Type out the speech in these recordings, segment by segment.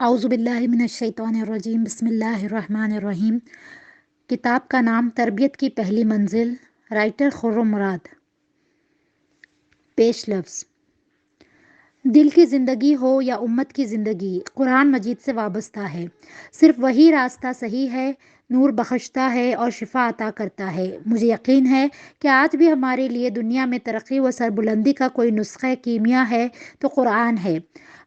اعوذ باللہ من الشیطان الرجیم، بسم اللہ الرحمن الرحیم۔ کتاب کا نام تربیت کی پہلی منزل، رائٹر خرم مراد۔ پیش لفظ: دل کی زندگی ہو یا امت کی زندگی، قرآن مجید سے وابستہ ہے۔ صرف وہی راستہ صحیح ہے، نور بخشتا ہے اور شفا عطا کرتا ہے۔ مجھے یقین ہے کہ آج بھی ہمارے لیے دنیا میں ترقی و سربلندی کا کوئی نسخہ کیمیا ہے تو قرآن ہے،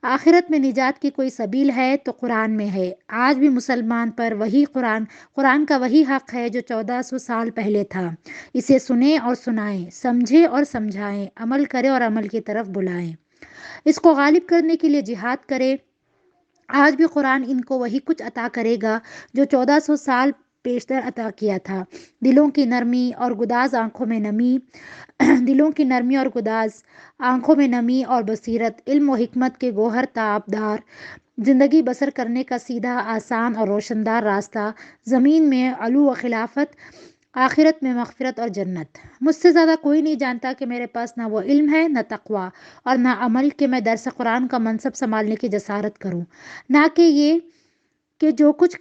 آخرت میں نجات کی کوئی سبیل ہے تو قرآن میں ہے۔ آج بھی مسلمان پر وہی قرآن کا وہی حق ہے جو 1400 سال پہلے تھا۔ اسے سنیں اور سنائیں، سمجھیں اور سمجھائیں، عمل کریں اور عمل کی طرف بلائیں، اس کو غالب کرنے کے لیے جہاد کرے۔ آج بھی قرآن ان کو وہی کچھ عطا کرے گا جو 1400 سال پیشتر عطا کیا تھا۔ دلوں کی نرمی اور گداز آنکھوں میں نمی اور بصیرت، علم و حکمت کے گوہر تابدار، زندگی بسر کرنے کا سیدھا، آسان اور روشندار راستہ، زمین میں علو و خلافت، آخرت میں مغفرت اور جنت۔ مجھ سے زیادہ کوئی نہیں جانتا کہ میرے پاس نہ وہ علم ہے، نہ تقویٰ اور نہ عمل کہ میں درس قرآن کا منصب سنبھالنے کی جسارت کروں، نہ کہ یہ کہ جو کچھ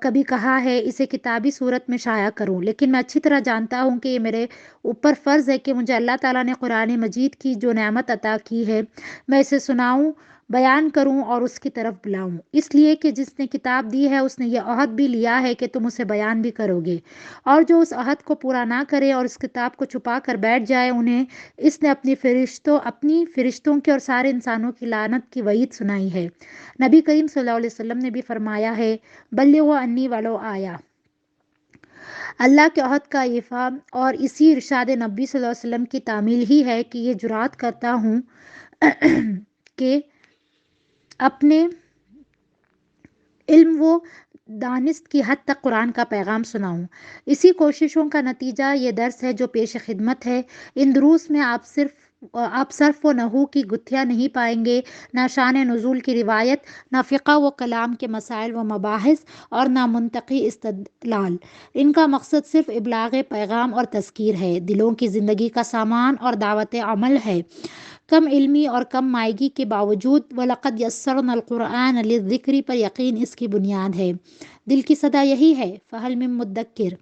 کبھی کہا ہے اسے کتابی صورت میں شائع کروں۔ لیکن میں اچھی طرح جانتا ہوں کہ یہ میرے اوپر فرض ہے کہ مجھے اللہ تعالیٰ نے قرآن مجید کی جو نعمت عطا کی ہے میں اسے سناؤں، بیان کروں اور اس کی طرف بلاؤں، اس لیے کہ جس نے کتاب دی ہے اس نے یہ عہد بھی لیا ہے کہ تم اسے بیان بھی کرو گے، اور جو اس عہد کو پورا نہ کرے اور اس کتاب کو چھپا کر بیٹھ جائے انہیں اس نے اپنی فرشتوں کی اور سارے انسانوں کی لعنت کی وعید سنائی ہے۔ نبی کریم صلی اللہ علیہ وسلم نے بھی فرمایا ہے، بلغوا انی ولو آیا۔ اللہ کے عہد کا ایفا اور اسی ارشاد نبی صلی اللہ علیہ وسلم کی تعمیل ہی ہے کہ یہ جرات کرتا ہوں کہ اپنے علم و دانست کی حد تک قرآن کا پیغام سناؤں۔ اسی کوششوں کا نتیجہ یہ درس ہے جو پیش خدمت ہے۔ ان دروس میں آپ صرف و نحو کی گتھیاں نہیں پائیں گے، نہ شان نزول کی روایت، نہ فقہ و کلام کے مسائل و مباحث اور نہ منطقی استدلال۔ ان کا مقصد صرف ابلاغ پیغام اور تذکیر ہے، دلوں کی زندگی کا سامان اور دعوت عمل ہے۔ کم علمی اور کم مائگی کے باوجود وَلَقَدْ يَسَّرْنَا الْقُرْآنَ لِلذِّكْرِ پر یقین اس کی بنیاد ہے۔ دل کی صدا یہی ہے، فَهَلْ مِن مُدَّكِّرٍ۔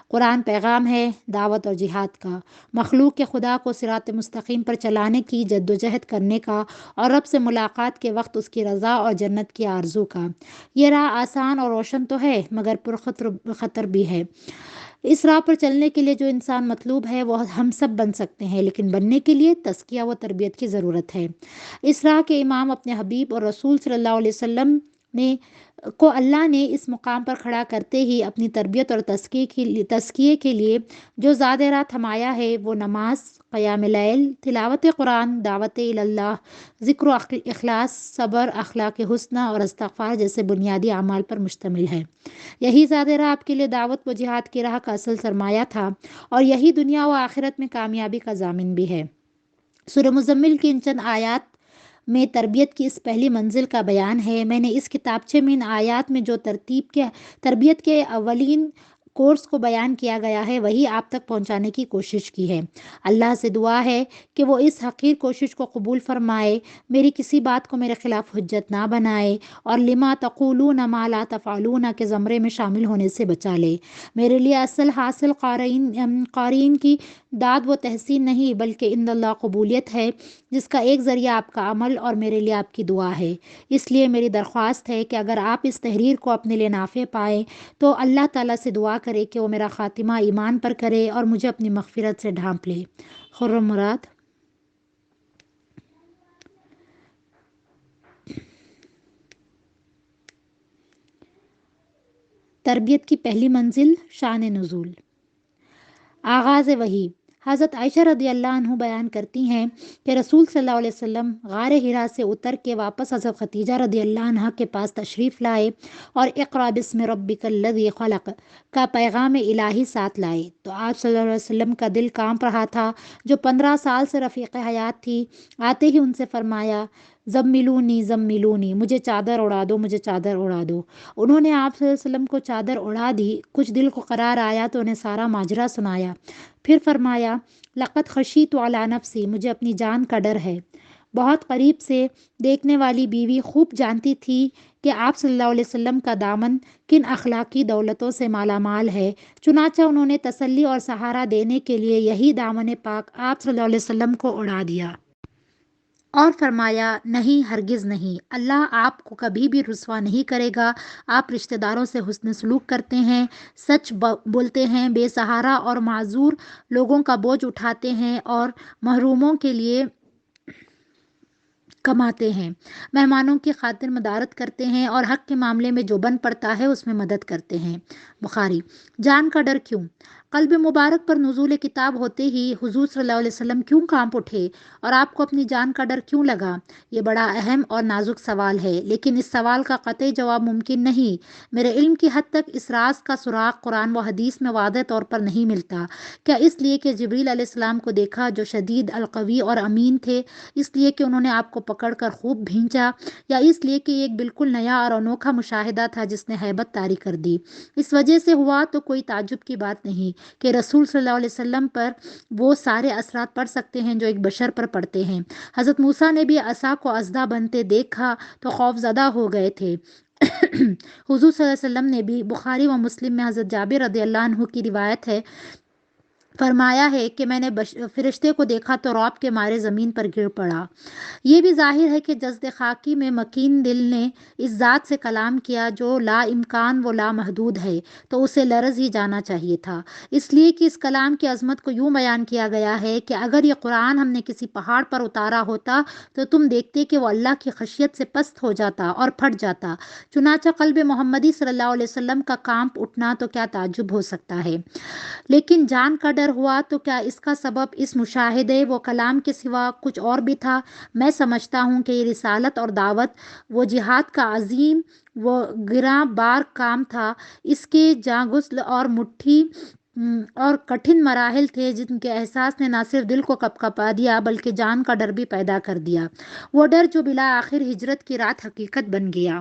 قرآن پیغام ہے دعوت اور جہاد کا، مخلوق کے خدا کو صراط مستقیم پر چلانے کی جد و جہد کرنے کا اور رب سے ملاقات کے وقت اس کی رضا اور جنت کی آرزو کا۔ یہ راہ آسان اور روشن تو ہے مگر خطر بھی ہے۔ اس راہ پر چلنے کے لیے جو انسان مطلوب ہے وہ ہم سب بن سکتے ہیں، لیکن بننے کے لیے تزکیہ و تربیت کی ضرورت ہے۔ اس راہ کے امام اپنے حبیب اور رسول صلی اللہ علیہ وسلم کو اللہ نے اس مقام پر کھڑا کرتے ہی اپنی تربیت اور تزکیے کے لیے جو زاد راہ تھمایا ہے وہ نماز، قیام لیل، تلاوت قرآن، دعوت اللہ، ذکر و اخلاص، صبر، اخلاق حسنہ اور استغفار جیسے بنیادی اعمال پر مشتمل ہے۔ یہی زاد راہ آپ کے لیے دعوت و جہاد کی راہ کا اصل سرمایہ تھا اور یہی دنیا و آخرت میں کامیابی کا ضامن بھی ہے۔ سورہ مزمل کی ان چند آیات میں تربیت کی اس پہلی منزل کا بیان ہے۔ میں نے اس کتابچے میں ان آیات میں جو تربیت کے اولین کورس کو بیان کیا گیا ہے وہی آپ تک پہنچانے کی کوشش کی ہے۔ اللہ سے دعا ہے کہ وہ اس حقیر کوشش کو قبول فرمائے، میری کسی بات کو میرے خلاف حجت نہ بنائے اور لما تقولون ما لا تفعلون کے زمرے میں شامل ہونے سے بچا لے۔ میرے لیے اصل حاصل قارئین کی داد و تحسین نہیں بلکہ عند اللہ قبولیت ہے، جس کا ایک ذریعہ آپ کا عمل اور میرے لیے آپ کی دعا ہے۔ اس لیے میری درخواست ہے کہ اگر آپ اس تحریر کو اپنے لیے نافع پائیں تو اللہ تعالیٰ سے دعا کرے کہ وہ میرا خاتمہ ایمان پر کرے اور مجھے اپنی مغفرت سے ڈھانپ لے۔ خرم مراد۔ تربیت کی پہلی منزل، شان نزول۔ آغاز وحی۔ حضرت عائشہ رضی اللہ عنہ بیان کرتی ہیں کہ رسول صلی اللہ علیہ وسلم غار حرا سے اتر کے واپس حضرت خدیجہ رضی اللہ عنہ کے پاس تشریف لائے اور اقرأ بسم ربک الذی خلق کا پیغام الہی ساتھ لائے تو آپ صلی اللہ علیہ وسلم کا دل کانپ رہا تھا۔ جو 15 سال سے رفیق حیات تھی، آتے ہی ان سے فرمایا، زملونی، مجھے چادر اڑا دو، مجھے چادر اڑا دو۔ انہوں نے آپ صلی اللہ علیہ وسلم کو چادر اڑا دی۔ کچھ دل کو قرار آیا تو انہیں سارا ماجرا سنایا، پھر فرمایا، لقد خشیت علی نفسی، مجھے اپنی جان کا ڈر ہے، بہت قریب سے دیکھنے والی بیوی خوب جانتی تھی کہ آپ صلی اللہ علیہ وسلم کا دامن کن اخلاقی دولتوں سے مالا مال ہے، چنانچہ انہوں نے تسلی اور سہارا دینے کے لیے یہی دامن پاک آپ صلی اللہ علیہ وسلم کو اڑا دیا اور فرمایا، نہیں، ہرگز نہیں، اللہ آپ کو کبھی بھی رسوا نہیں کرے گا۔ آپ رشتہ داروں سے حسن سلوک کرتے ہیں، سچ بولتے ہیں، بے سہارا اور معذور لوگوں کا بوجھ اٹھاتے ہیں اور محروموں کے لیے کماتے ہیں، مہمانوں کی خاطر مدارت کرتے ہیں اور حق کے معاملے میں جو بن پڑتا ہے اس میں مدد کرتے ہیں۔ بخاری۔ جان کا ڈر کیوں؟ قلب مبارک پر نزول کتاب ہوتے ہی حضور صلی اللہ علیہ وسلم کیوں کانپ اٹھے اور آپ کو اپنی جان کا ڈر کیوں لگا؟ یہ بڑا اہم اور نازک سوال ہے، لیکن اس سوال کا قطعی جواب ممکن نہیں۔ میرے علم کی حد تک اس راز کا سراغ قرآن و حدیث میں واضح طور پر نہیں ملتا۔ کیا اس لیے کہ جبریل علیہ السلام کو دیکھا جو شدید القوی اور امین تھے، اس لیے کہ انہوں نے آپ کو پکڑ کر خوب بھینچا، یا اس لیے کہ یہ ایک بالکل نیا اور انوکھا مشاہدہ تھا جس نے ہیبت طاری کر دی؟ اس وجہ سے ہوا تو کوئی تعجب کی بات نہیں کہ رسول صلی اللہ علیہ وسلم پر وہ سارے اثرات پڑ سکتے ہیں جو ایک بشر پر پڑتے ہیں۔ حضرت موسیٰ نے بھی عصا کو اژدہا بنتے دیکھا تو خوف زدہ ہو گئے تھے۔ حضور صلی اللہ علیہ وسلم نے بھی، بخاری و مسلم میں حضرت جابر رضی اللہ عنہ کی روایت ہے، فرمایا ہے کہ میں نے فرشتے کو دیکھا تو رعب کے مارے زمین پر گر پڑا۔ یہ بھی ظاہر ہے کہ جزد خاکی میں مکین دل نے اس ذات سے کلام کیا جو لا امکان و لا محدود ہے، تو اسے لرز ہی جانا چاہیے تھا، اس لیے کہ اس کلام کی عظمت کو یوں بیان کیا گیا ہے کہ اگر یہ قرآن ہم نے کسی پہاڑ پر اتارا ہوتا تو تم دیکھتے کہ وہ اللہ کی خشیت سے پست ہو جاتا اور پھٹ جاتا۔ چنانچہ قلب محمدی صلی اللہ علیہ وسلم کا کانپ اٹھنا تو کیا تعجب ہو سکتا ہے، لیکن جان کا ڈر ہوا تو کیا اس کا سبب اس مشاہدے و کلام کے سوا کچھ اور بھی تھا؟ میں سمجھتا ہوں کہ یہ رسالت اور دعوت وہ جہاد کا عظیم و گراں بار کام تھا، اس کے جاں غسل اور مٹھی اور کٹھن مراحل تھے جن کے احساس نے نہ صرف دل کو کپکپا دیا بلکہ جان کا ڈر بھی پیدا کر دیا، وہ ڈر جو بالآخر ہجرت کی رات حقیقت بن گیا۔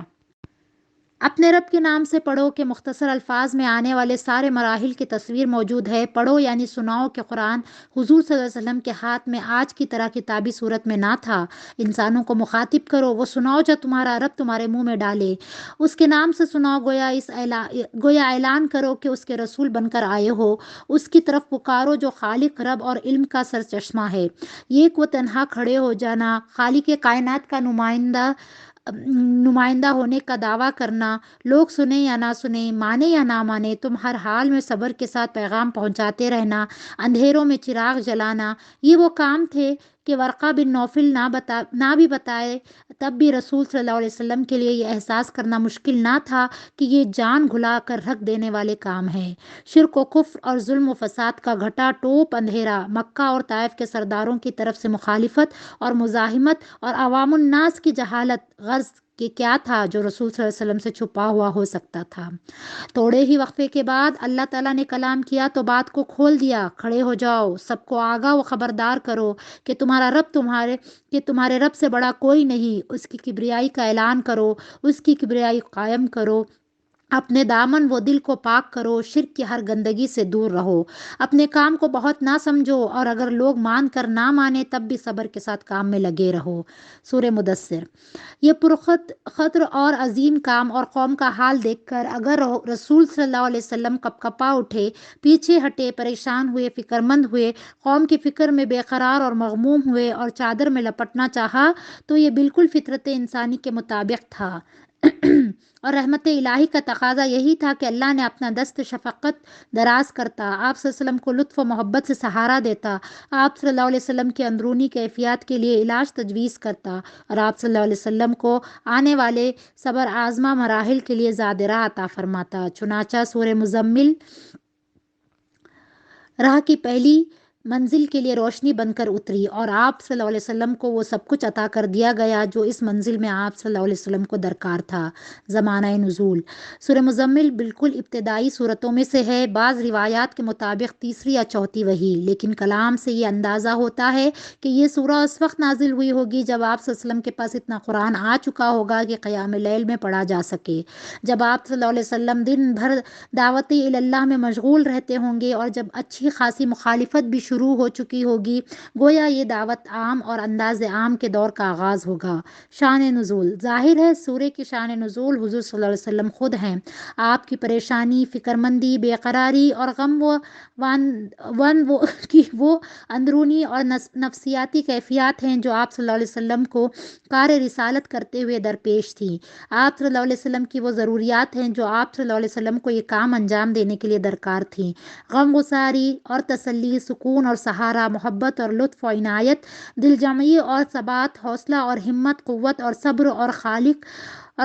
اپنے رب کے نام سے پڑھو کے مختصر الفاظ میں آنے والے سارے مراحل کی تصویر موجود ہے۔ پڑھو یعنی سناؤ کہ قرآن حضور صلی اللہ علیہ وسلم کے ہاتھ میں آج کی طرح کتابی صورت میں نہ تھا۔ انسانوں کو مخاطب کرو، وہ سناؤ جو تمہارا رب تمہارے منہ میں ڈالے، اس کے نام سے سناؤ، گویا اعلان کرو کہ اس کے رسول بن کر آئے ہو، اس کی طرف پکارو جو خالق، رب اور علم کا سرچشمہ ہے، ایک و تنہا کھڑے ہو جانا، خالق کائنات کا نمائندہ ہونے کا دعویٰ کرنا، لوگ سنیں یا نہ سنیں، مانے یا نہ مانے، تم ہر حال میں صبر کے ساتھ پیغام پہنچاتے رہنا، اندھیروں میں چراغ جلانا، یہ وہ کام تھے کہ ورقہ بن نوفل نہ بھی بتائے تب بھی رسول صلی اللہ علیہ وسلم کے لیے یہ احساس کرنا مشکل نہ تھا کہ یہ جان گھلا کر رکھ دینے والے کام ہیں۔ شرک و کفر اور ظلم و فساد کا گھٹا ٹوپ اندھیرا، مکہ اور طائف کے سرداروں کی طرف سے مخالفت اور مزاحمت اور عوام الناس کی جہالت، غرض کہ کیا تھا جو رسول صلی اللہ علیہ وسلم سے چھپا ہوا ہو سکتا تھا؟ تھوڑے ہی وقفے کے بعد اللہ تعالیٰ نے کلام کیا تو بات کو کھول دیا، کھڑے ہو جاؤ، سب کو آگاہ و خبردار کرو کہ تمہارے رب سے بڑا کوئی نہیں، اس کی کبریائی کا اعلان کرو، اس کی کبریائی قائم کرو، اپنے دامن و دل کو پاک کرو، شرک کی ہر گندگی سے دور رہو، اپنے کام کو بہت نہ سمجھو، اور اگر لوگ مان کر نہ مانے تب بھی صبر کے ساتھ کام میں لگے رہو۔ سورہ مدثر۔ یہ خطر اور عظیم کام اور قوم کا حال دیکھ کر اگر رسول صلی اللہ علیہ وسلم کپکپا اٹھے، پیچھے ہٹے، پریشان ہوئے، فکر مند ہوئے، قوم کی فکر میں بے قرار اور مغموم ہوئے اور چادر میں لپٹنا چاہا، تو یہ بالکل فطرت انسانی کے مطابق تھا اور رحمت الہی کا تقاضا یہی تھا کہ اللہ نے اپنا دست شفقت دراز کرتا، آپ صلی اللہ علیہ وسلم کو لطف و محبت سے سہارا دیتا، آپ صلی اللہ علیہ وسلم کی اندرونی کیفیات کے لیے علاج تجویز کرتا، اور آپ صلی اللہ علیہ وسلم کو آنے والے صبر آزما مراحل کے لیے زاد راہ عطا فرماتا۔ چنانچہ سورہ مزمل راہ کی پہلی منزل کے لیے روشنی بن کر اتری اور آپ صلی اللہ علیہ وسلم کو وہ سب کچھ عطا کر دیا گیا جو اس منزل میں آپ صلی اللہ علیہ وسلم کو درکار تھا۔ زمانہ نزول۔ سورہ مزمل بالکل ابتدائی صورتوں میں سے ہے، بعض روایات کے مطابق تیسری یا چوتھی وحی، لیکن کلام سے یہ اندازہ ہوتا ہے کہ یہ سورہ اس وقت نازل ہوئی ہوگی جب آپ صلی اللہ علیہ وسلم کے پاس اتنا قرآن آ چکا ہوگا کہ قیام لیل میں پڑھا جا سکے، جب آپ صلی اللہ علیہ وسلم دن بھر دعوت اللہ میں مشغول رہتے ہوں گے اور جب اچھی خاصی مخالفت بھی شروع ہو چکی ہوگی، گویا یہ دعوت عام اور انداز عام کے دور کا آغاز ہوگا۔ شان نزول: ظاہر ہے سورہ کی شان نزول حضور صلی اللہ علیہ وسلم خود ہیں۔ آپ کی پریشانی، فکر مندی، بے قراری اور غم کی وہ اندرونی اور نفسیاتی کیفیات ہیں جو آپ صلی اللہ علیہ وسلم کو کار رسالت کرتے ہوئے درپیش تھیں۔ آپ صلی اللہ علیہ وسلم کی وہ ضروریات ہیں جو آپ صلی اللہ علیہ وسلم کو یہ کام انجام دینے کے لیے درکار تھیں۔ غم گساری اور تسلی، سکون اور سہارا، محبت اور لطف و عنایت، دل جمعی اور ثبات، حوصلہ اور ہمت، قوت اور صبر اور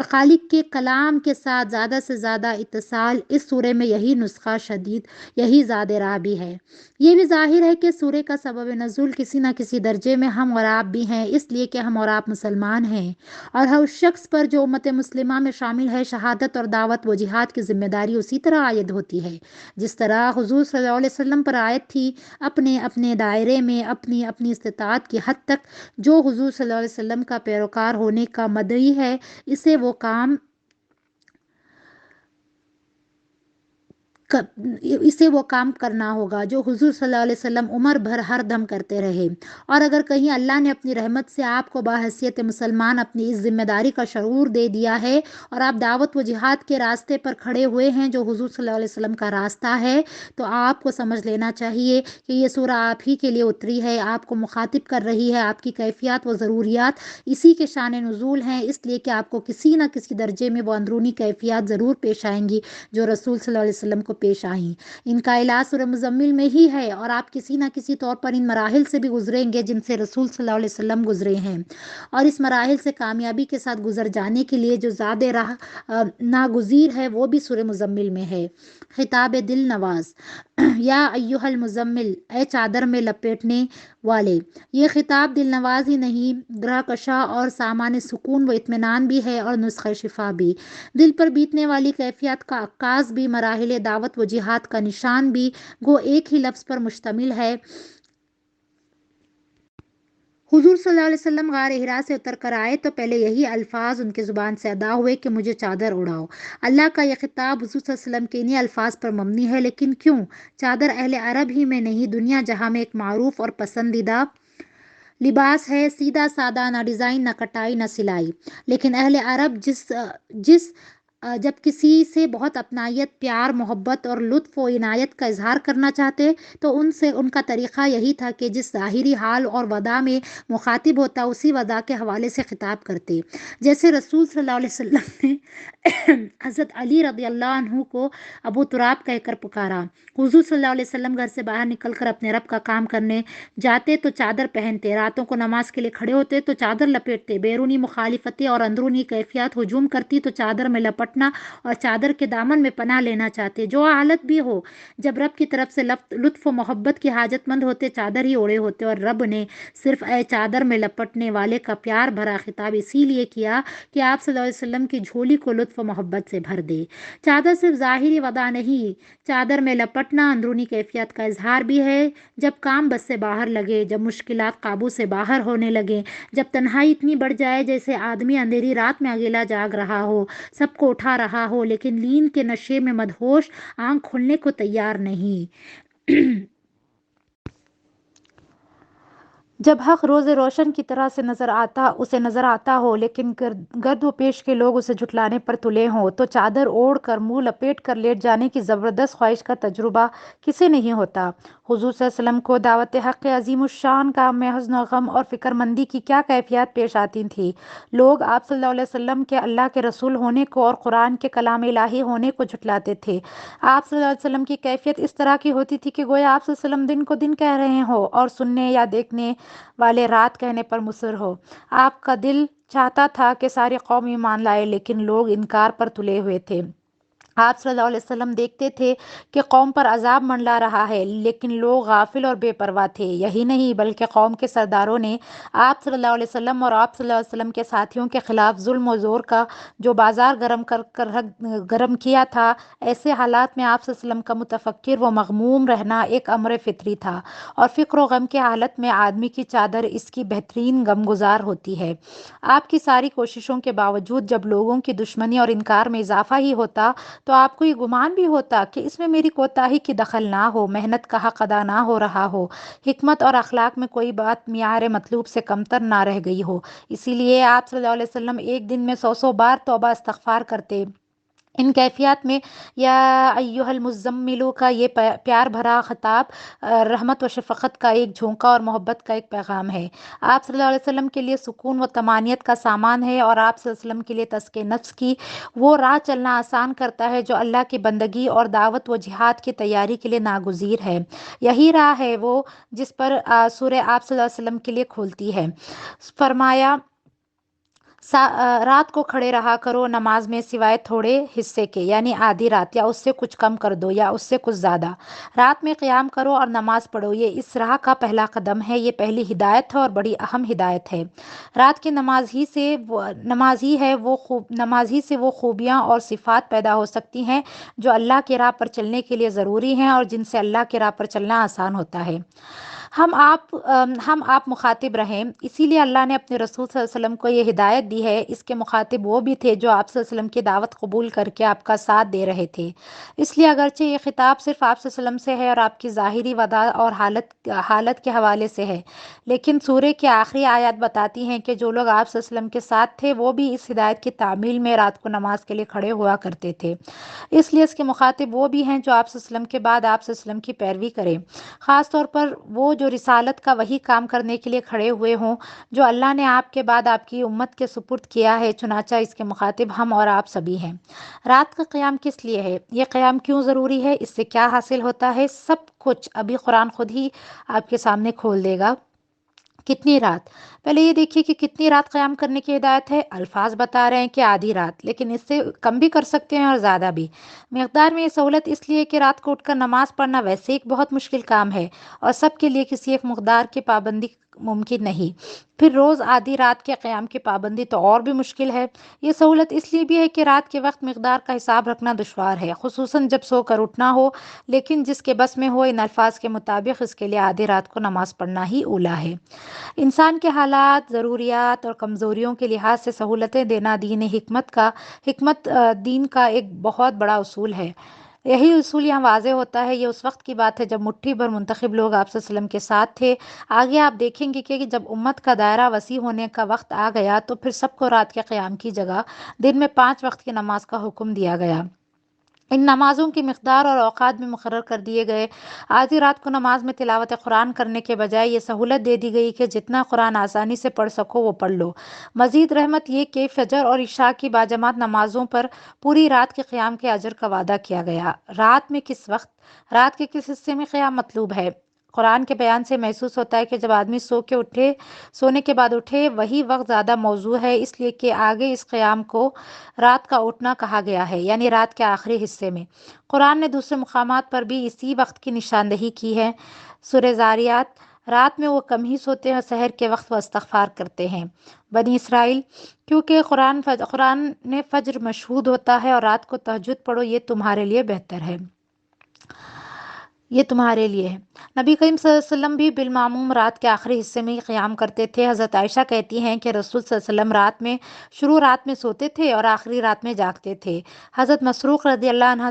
خالق کے کلام کے ساتھ زیادہ سے زیادہ اتصال، اس سورہ میں یہی نسخہ شدید، یہی زاد راہ بھی ہے۔ یہ بھی ظاہر ہے کہ سورہ کا سبب نزول کسی نہ کسی درجے میں ہم اور آپ بھی ہیں، اس لیے کہ ہم اور آپ مسلمان ہیں، اور ہر اس شخص پر جو امت مسلمہ میں شامل ہے شہادت اور دعوت و جہاد کی ذمہ داری اسی طرح عائد ہوتی ہے جس طرح حضور صلی اللہ علیہ وسلم پر عائد تھی۔ اپنے اپنے دائرے میں، اپنی اپنی استطاعت کی حد تک جو حضور صلی اللہ علیہ وسلم کا پیروکار ہونے کا مدعی ہے، اسے وہ کام کرنا ہوگا جو حضور صلی اللہ علیہ وسلم عمر بھر ہر دم کرتے رہے۔ اور اگر کہیں اللہ نے اپنی رحمت سے آپ کو بحیثیت مسلمان اپنی اس ذمہ داری کا شعور دے دیا ہے اور آپ دعوت و جہاد کے راستے پر کھڑے ہوئے ہیں جو حضور صلی اللہ علیہ وسلم کا راستہ ہے، تو آپ کو سمجھ لینا چاہیے کہ یہ سورہ آپ ہی کے لیے اتری ہے، آپ کو مخاطب کر رہی ہے، آپ کی کیفیات و ضروریات اسی کے شان نزول ہیں، اس لیے کہ آپ کو کسی نہ کسی درجے میں وہ اندرونی کیفیات ضرور پیش آئیں گی جو رسول صلی اللہ علیہ وسلم کو پیش آئیں۔ ان کا علاج سورہ مزمل میں ہی ہے، اور آپ کسی نہ کسی طور پر ان مراحل سے بھی گزریں گے جن سے رسول صلی اللہ علیہ وسلم گزرے ہیں، اور اس مراحل سے کامیابی کے ساتھ گزر جانے کے لیے جو زاد راہ ناگزیر ہے وہ بھی سورہ مزمل میں ہے۔ خطاب دل نواز: یا ایھا المزمل، اے چادر میں لپیٹنے والے۔ یہ خطاب دل نواز ہی نہیں، گرہکشا اور سامان سکون و اطمینان بھی ہے، اور نسخہ شفا بھی، دل پر بیتنے والی کیفیات کا عکاس بھی، مراحل دعوت و جہاد کا نشان بھی، گو ایک ہی لفظ پر مشتمل ہے۔ حضور صلی اللہ علیہ وسلم غار حرا سے اتر کر آئے تو پہلے یہی الفاظ ان کے زبان سے ادا ہوئے کہ مجھے چادر اڑاؤ۔ اللہ کا یہ خطاب حضور صلی اللہ علیہ وسلم کے انہی الفاظ پر مبنی ہے، لیکن کیوں؟ چادر اہل عرب ہی میں نہیں، دنیا جہاں میں ایک معروف اور پسندیدہ لباس ہے، سیدھا سادہ، نہ ڈیزائن، نہ کٹائی، نہ سلائی، لیکن اہل عرب جب کسی سے بہت اپنائیت، پیار، محبت اور لطف و عنایت کا اظہار کرنا چاہتے تو ان کا طریقہ یہی تھا کہ جس ظاہری حال اور وضع میں مخاطب ہوتا اسی وضع کے حوالے سے خطاب کرتے۔ جیسے رسول صلی اللہ علیہ وسلم نے حضرت علی رضی اللہ عنہ کو ابو تراب کہہ کر پکارا۔ حضور صلی اللہ علیہ وسلم گھر سے باہر نکل کر اپنے رب کا کام کرنے جاتے تو چادر پہنتے، راتوں کو نماز کے لیے کھڑے ہوتے تو چادر لپیٹتے، بیرونی مخالفتیں اور اندرونی کیفیات ہجوم کرتی تو چادر میں لپٹنا اور چادر کے دامن میں پناہ لینا چاہتے۔ جو حالت بھی ہو، جب رب کی طرف سے لطف و محبت کی حاجت مند ہوتے چادر ہی اوڑے ہوتے، اور رب نے صرف اے چادر میں لپٹنے والے کا پیار بھرا خطاب اسی لیے کیا کہ آپ صلی اللہ علیہ وسلم کی جھولی کو لطف و محبت سے بھر دے۔ چادر صرف ظاہری وضع نہیں، چادر میں لپٹنا اندرونی کیفیت کا اظہار بھی ہے۔ جب کام بس سے باہر لگے، جب مشکلات قابو سے باہر ہونے لگے، جب تنہائی اتنی بڑھ جائے جیسے آدمی اندھیری رات میں اکیلا جاگ رہا ہو، سب کو اٹھا رہا ہو لیکن نیند کے نشے میں مدہوش، آنکھ کھلنے کو تیار نہیں، جب حق روز روشن کی طرح سے اسے نظر آتا ہو لیکن گرد و پیش کے لوگ اسے جھٹلانے پر تلے ہوں، تو چادر اوڑھ کر منہ لپیٹ کر لیٹ جانے کی زبردست خواہش کا تجربہ کسے نہیں ہوتا؟ حضور صلی اللہ علیہ وسلم کو دعوت حق عظیم الشان کام میں حزن و غم اور فکر مندی کی کیا کیفیات پیش آتی تھی؟ لوگ آپ صلی اللہ علیہ وسلم کے اللہ کے رسول ہونے کو اور قرآن کے کلام الہی ہونے کو جھٹلاتے تھے۔ آپ صلی اللہ علیہ وسلم کی کیفیت اس طرح کی ہوتی تھی کہ گویا آپ صلی اللہ علیہ وسلم دن کو دن کہہ رہے ہو اور سننے یا دیکھنے والے رات کہنے پر مصر ہو۔ آپ کا دل چاہتا تھا کہ ساری قوم ایمان لائے، لیکن لوگ انکار پر تلے ہوئے تھے۔ آپ صلی اللہ علیہ وسلم دیکھتے تھے کہ قوم پر عذاب منڈلا رہا ہے، لیکن لوگ غافل اور بے پرواہ تھے۔ یہی نہیں بلکہ قوم کے سرداروں نے آپ صلی اللہ علیہ وسلم اور آپ صلی اللہ علیہ وسلم کے ساتھیوں کے خلاف ظلم و زور کا جو بازار گرم کیا تھا۔ ایسے حالات میں آپ صلی اللہ علیہ وسلم کا متفکر و مغموم رہنا ایک امر فطری تھا، اور فکر و غم کے حالت میں آدمی کی چادر اس کی بہترین غمگسار ہوتی ہے۔ آپ کی ساری کوششوں کے باوجود جب لوگوں کی دشمنی اور انکار میں اضافہ ہی ہوتا تو آپ کو یہ گمان بھی ہوتا کہ اس میں میری کوتاہی کی دخل نہ ہو، محنت کا حق ادا نہ ہو رہا ہو، حکمت اور اخلاق میں کوئی بات معیار مطلوب سے کمتر نہ رہ گئی ہو۔ اسی لیے آپ صلی اللہ علیہ وسلم ایک دن میں 100 بار توبہ استغفار کرتے۔ ان کیفیات میں یا ایھا المزملو کا یہ پیار بھرا خطاب رحمت و شفقت کا ایک جھونکا اور محبت کا ایک پیغام ہے۔ آپ صلی اللہ علیہ وسلم کے لیے سکون و طمانینت کا سامان ہے، اور آپ صلی اللہ علیہ وسلم کے لیے تزکیہ نفس کی وہ راہ چلنا آسان کرتا ہے جو اللہ کی بندگی اور دعوت و جہاد کی تیاری کے لیے ناگزیر ہے۔ یہی راہ ہے وہ جس پر سورہ آپ صلی اللہ علیہ وسلم کے لیے کھولتی ہے۔ فرمایا رات کو کھڑے رہا کرو نماز میں سوائے تھوڑے حصے کے، یعنی آدھی رات، یا اس سے کچھ کم کر دو یا اس سے کچھ زیادہ۔ رات میں قیام کرو اور نماز پڑھو، یہ اس راہ کا پہلا قدم ہے، یہ پہلی ہدایت ہے اور بڑی اہم ہدایت ہے۔ رات کی نماز ہی سے وہ خوبیاں اور صفات پیدا ہو سکتی ہیں جو اللہ کی راہ پر چلنے کے لیے ضروری ہیں اور جن سے اللہ کی راہ پر چلنا آسان ہوتا ہے۔ ہم آپ مخاطب رہیں، اسی لیے اللہ نے اپنے رسول صلی اللہ علیہ وسلم کو یہ ہدایت دی ہے۔ اس کے مخاطب وہ بھی تھے جو آپ صلی اللہ علیہ وسلم کی دعوت قبول کر کے آپ کا ساتھ دے رہے تھے۔ اس لیے اگرچہ یہ خطاب صرف آپ صلی اللہ علیہ وسلم سے ہے اور آپ کی ظاہری وضع اور حالت کے حوالے سے ہے، لیکن سورہ کی آخری آیات بتاتی ہیں کہ جو لوگ آپ صلی اللہ علیہ وسلم کے ساتھ تھے وہ بھی اس ہدایت کی تعمیل میں رات کو نماز کے لیے کھڑے ہوا کرتے تھے۔ اس لیے اس کے مخاطب وہ بھی ہیں جو آپ صلی اللہ علیہ وسلم کے بعد آپ صلی اللہ علیہ وسلم کی پیروی کریں، خاص طور پر وہ جو رسالت کا وہی کام کرنے کے لیے کھڑے ہوئے ہوں جو اللہ نے آپ کے بعد آپ کی امت کے سپرد کیا ہے۔ چنانچہ اس کے مخاطب ہم اور آپ سبھی ہیں۔ رات کا قیام کس لیے ہے؟ یہ قیام کیوں ضروری ہے؟ اس سے کیا حاصل ہوتا ہے؟ سب کچھ ابھی قرآن خود ہی آپ کے سامنے کھول دے گا۔ کتنی رات؟ پہلے یہ دیکھیے کہ کتنی رات قیام کرنے کی ہدایت ہے۔ الفاظ بتا رہے ہیں کہ آدھی رات، لیکن اس سے کم بھی کر سکتے ہیں اور زیادہ بھی۔ مقدار میں یہ سہولت اس لیے کہ رات کو اٹھ کر نماز پڑھنا ویسے ایک بہت مشکل کام ہے اور سب کے لیے کسی ایک مقدار کی پابندی ممکن نہیں، پھر روز آدھی رات کے قیام کی پابندی تو اور بھی مشکل ہے۔ یہ سہولت اس لیے بھی ہے کہ رات کے وقت مقدار کا حساب رکھنا دشوار ہے، خصوصاً جب سو کر اٹھنا ہو، لیکن جس کے بس میں ہو ان الفاظ کے مطابق اس کے لیے آدھی رات کو نماز پڑھنا ہی اولیٰ ہے۔ انسان کے حالات، ضروریات اور کمزوریوں کے لحاظ سے سہولتیں دینا حکمت دین کا ایک بہت بڑا اصول ہے۔ یہی اصول یہاں واضح ہوتا ہے۔ یہ اس وقت کی بات ہے جب مٹھی بھر منتخب لوگ آپ صلی اللہ علیہ وسلم کے ساتھ تھے۔ آگے آپ دیکھیں گے کہ جب امت کا دائرہ وسیع ہونے کا وقت آ گیا تو پھر سب کو رات کے قیام کی جگہ دن میں 5 وقت کی نماز کا حکم دیا گیا۔ ان نمازوں کی مقدار اور اوقات بھی مقرر کر دیے گئے۔ آدھی رات کو نماز میں تلاوت قرآن کرنے کے بجائے یہ سہولت دے دی گئی کہ جتنا قرآن آسانی سے پڑھ سکو وہ پڑھ لو۔ مزید رحمت یہ کہ فجر اور عشاء کی باجماعت نمازوں پر پوری رات کے قیام کے اجر کا وعدہ کیا گیا۔ رات کے کس حصے میں قیام مطلوب ہے؟ قرآن کے بیان سے محسوس ہوتا ہے کہ جب آدمی سونے کے بعد اٹھے وہی وقت زیادہ موزوں ہے، اس لیے کہ آگے اس قیام کو رات کا اٹھنا کہا گیا ہے، یعنی رات کے آخری حصے میں۔ قرآن نے دوسرے مقامات پر بھی اسی وقت کی نشاندہی کی ہے۔ سورہ زاریات: رات میں وہ کم ہی سوتے ہیں اور سحر کے وقت وہ استغفار کرتے ہیں۔ بنی اسرائیل: کیونکہ قرآن نے فجر مشہود ہوتا ہے اور رات کو تہجد پڑھو، یہ تمہارے لیے بہتر ہے، یہ تمہارے لیے ہے۔ نبی کریم صلی اللہ علیہ وسلم بھی بالمعموم رات کے آخری حصے میں ہی قیام کرتے تھے۔ حضرت عائشہ کہتی ہیں کہ رسول صلی اللہ علیہ وسلم شروع رات میں سوتے تھے اور آخری رات میں جاگتے تھے۔ حضرت مسروق رضی اللہ عنہ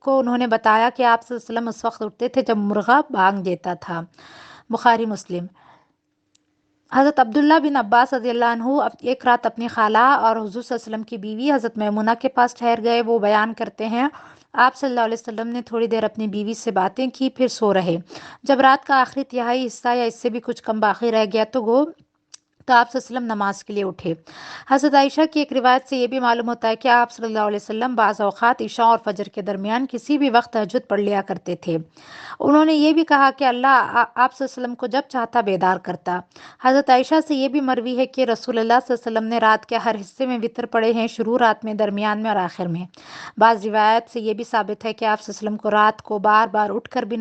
کو انہوں نے بتایا کہ آپ صلی اللہ علیہ وسلم اس وقت اٹھتے تھے جب مرغا بانگ دیتا تھا۔ بخاری مسلم۔ حضرت عبداللہ بن عباس رضی اللہ عنہ ایک رات اپنی خالہ اور حضور صلی اللہ علیہ وسلم کی بیوی حضرت میمونہ کے پاس ٹھہر گئے۔ وہ بیان کرتے ہیں آپ صلی اللہ علیہ وسلم نے تھوڑی دیر اپنی بیوی سے باتیں کی، پھر سو رہے۔ جب رات کا آخری تہائی حصہ یا اس سے بھی کچھ کم باقی رہ گیا تو آپ صلی اللہ علیہ وسلم نماز کے لیے اٹھے۔ حضرت عائشہ کی ایک روایت سے یہ بھی معلوم ہوتا ہے کہ آپ صلی اللہ علیہ وسلم بعض اوقات عشاء اور فجر کے درمیان کسی بھی وقت تہجد پڑھ لیا کرتے تھے۔ انہوں نے یہ بھی کہا کہ اللہ آپ صلی اللہ علیہ وسلم کو جب چاہتا بیدار کرتا۔ حضرت عائشہ سے یہ بھی مروی ہے کہ رسول اللہ صلی اللہ علیہ وسلم نے رات کے ہر حصے میں وتر پڑھے ہیں، شروع رات میں، درمیان میں اور آخر میں۔ بعض روایت سے یہ بھی ثابت ہے کہ آپ صلی اللہ علیہ وسلم کو رات کو بار بار اٹھ کر بھی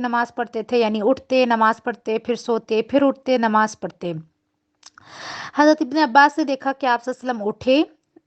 نماز پڑھتے تھے، یعنی اٹھتے نماز پڑھتے، پھر سوتے، پھر اٹھتے نماز پڑھتے۔ حضرت ابن عباس سے دیکھا کہ آپ صلی اللہ علیہ وسلم اٹھے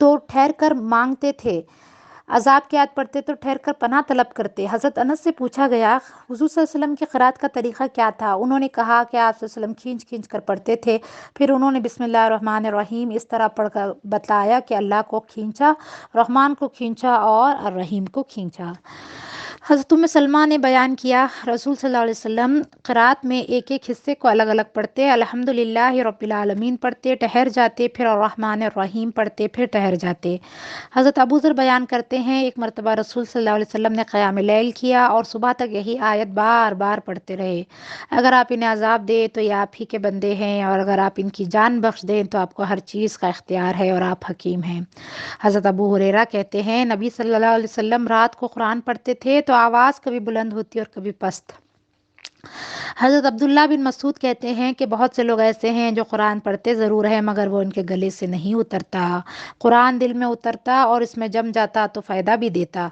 تو ٹھہر کر مانگتے تھے، عذاب کی آیت پڑھتے تو ٹھہر کر پناہ طلب کرتے۔ حضرت انس سے پوچھا گیا حضور صلی اللہ علیہ وسلم کی قرات کا طریقہ کیا تھا؟ انہوں نے کہا کہ آپ صلی اللہ علیہ وسلم کھینچ کھینچ کر پڑھتے تھے، پھر انہوں نے بسم اللہ الرحمن الرحیم اس طرح پڑھ کر بتلایا کہ اللہ کو کھینچا، رحمان کو کھینچا اور الرحیم کو کھینچا۔ حضرت ام سلمہ نے بیان کیا رسول صلی اللہ علیہ وسلم قرات میں ایک ایک حصے کو الگ الگ پڑھتے، الحمدللہ رب العالمین پڑھتے، ٹھہر جاتے، پھر الرحمن الرحیم پڑھتے، پھر ٹھہر جاتے۔ حضرت ابو ذر بیان کرتے ہیں ایک مرتبہ رسول صلی اللہ علیہ وسلم نے قیام لیل کیا اور صبح تک یہی آیت بار بار پڑھتے رہے، اگر آپ انہیں عذاب دیں تو یہ آپ ہی کے بندے ہیں، اور اگر آپ ان کی جان بخش دیں تو آپ کو ہر چیز کا اختیار ہے اور آپ حکیم ہیں۔ حضرت ابو ہریرہ کہتے ہیں نبی صلی اللہ علیہ وسلم رات کو قرآن پڑھتے تھے تو آواز کبھی بلند ہوتی اور کبھی پست۔ حضرت عبداللہ بن مسعود کہتے ہیں کہ بہت سے لوگ ایسے ہیں جو قرآن پڑھتے ضرور ہیں مگر وہ ان کے گلے سے نہیں اترتا، قرآن دل میں اترتا اور اس میں جم جاتا تو فائدہ بھی دیتا۔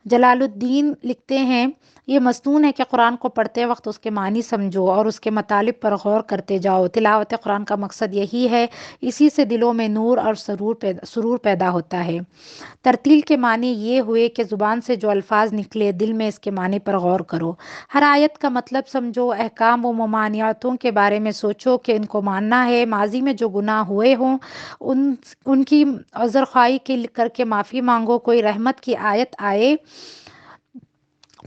جلال الدین لکھتے ہیں یہ مصنون ہے کہ قرآن کو پڑھتے وقت اس کے معنی سمجھو اور اس کے مطالب پر غور کرتے جاؤ، تلاوت قرآن کا مقصد یہی ہے، اسی سے دلوں میں نور اور سرور پیدا ہوتا ہے۔ ترتیل کے معنی یہ ہوئے کہ زبان سے جو الفاظ نکلے دل میں اس کے معنی پر غور کرو، ہر آیت کا مطلب سمجھو، احکام و ممانعتوں کے بارے میں سوچو کہ ان کو ماننا ہے، ماضی میں جو گناہ ہوئے ہوں ان کی عذرخواہی کر کے معافی مانگو، کوئی رحمت کی آیت آئے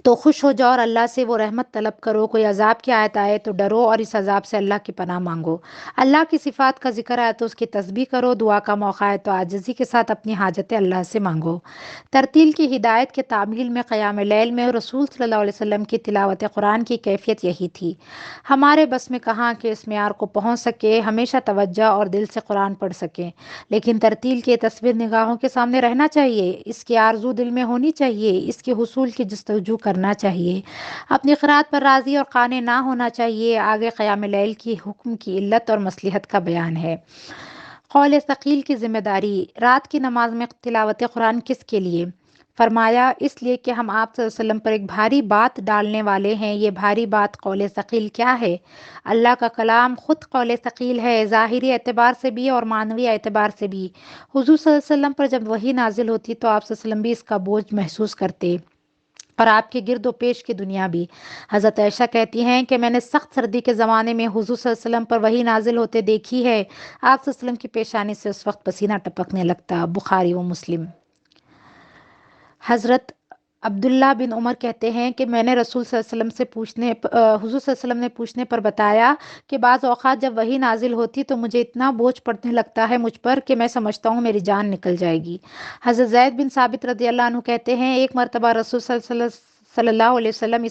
تو خوش ہو جاؤ اور اللہ سے وہ رحمت طلب کرو، کوئی عذاب کی آیت آئے تو ڈرو اور اس عذاب سے اللہ کی پناہ مانگو، اللہ کی صفات کا ذکر آئے تو اس کی تسبیح کرو، دعا کا موقع آئے تو عاجزی کے ساتھ اپنی حاجتیں اللہ سے مانگو۔ ترتیل کی ہدایت کے تعمیل میں قیام لیل میں رسول صلی اللہ علیہ وسلم کی تلاوت قرآن کی کیفیت یہی تھی۔ ہمارے بس میں کہاں کہ اس معیار کو پہنچ سکے، ہمیشہ توجہ اور دل سے قرآن پڑھ سکیں، لیکن ترتیل کی تصویر نگاہوں کے سامنے رہنا چاہیے، اس کی آرزو دل میں ہونی چاہیے، اس کے حصول کی جستجو کرنا چاہیے، اپنی قرات پر راضی اور قانع نہ ہونا چاہیے۔ آگے قیام لیل کی حکم کی علت اور مصلحت کا بیان ہے۔ قول ثقیل کی ذمہ داری، رات کی نماز میں تلاوت قرآن کس کے لیے؟ فرمایا اس لیے کہ ہم آپ صلی اللہ علیہ وسلم پر ایک بھاری بات ڈالنے والے ہیں۔ یہ بھاری بات قول ثقیل کیا ہے؟ اللہ کا کلام خود قول ثقیل ہے، ظاہری اعتبار سے بھی اور معنوی اعتبار سے بھی۔ حضور صلی اللہ علیہ وسلم پر جب وحی نازل ہوتی تو آپ صلی اللہ علیہ وسلم بھی اس کا بوجھ محسوس کرتے اور آپ کے گرد و پیش کی دنیا بھی۔ حضرت عائشہ کہتی ہیں کہ میں نے سخت سردی کے زمانے میں حضور صلی اللہ علیہ وسلم پر وحی نازل ہوتے دیکھی ہے، آپ صلی اللہ علیہ وسلم کی پیشانی سے اس وقت پسینہ ٹپکنے لگتا۔ بخاری و مسلم۔ حضرت عبداللہ بن عمر کہتے ہیں کہ میں نے رسول صلی اللہ علیہ وسلم سے حضور صلی اللہ علیہ وسلم نے پوچھنے پر بتایا کہ بعض اوقات جب وحی نازل ہوتی تو مجھے اتنا بوجھ پڑنے لگتا ہے مجھ پر کہ میں سمجھتا ہوں میری جان نکل جائے گی۔ حضرت زید بن ثابت رضی اللہ عنہ کہتے ہیں ایک مرتبہ رسول صلی اللہ علیہ وسلم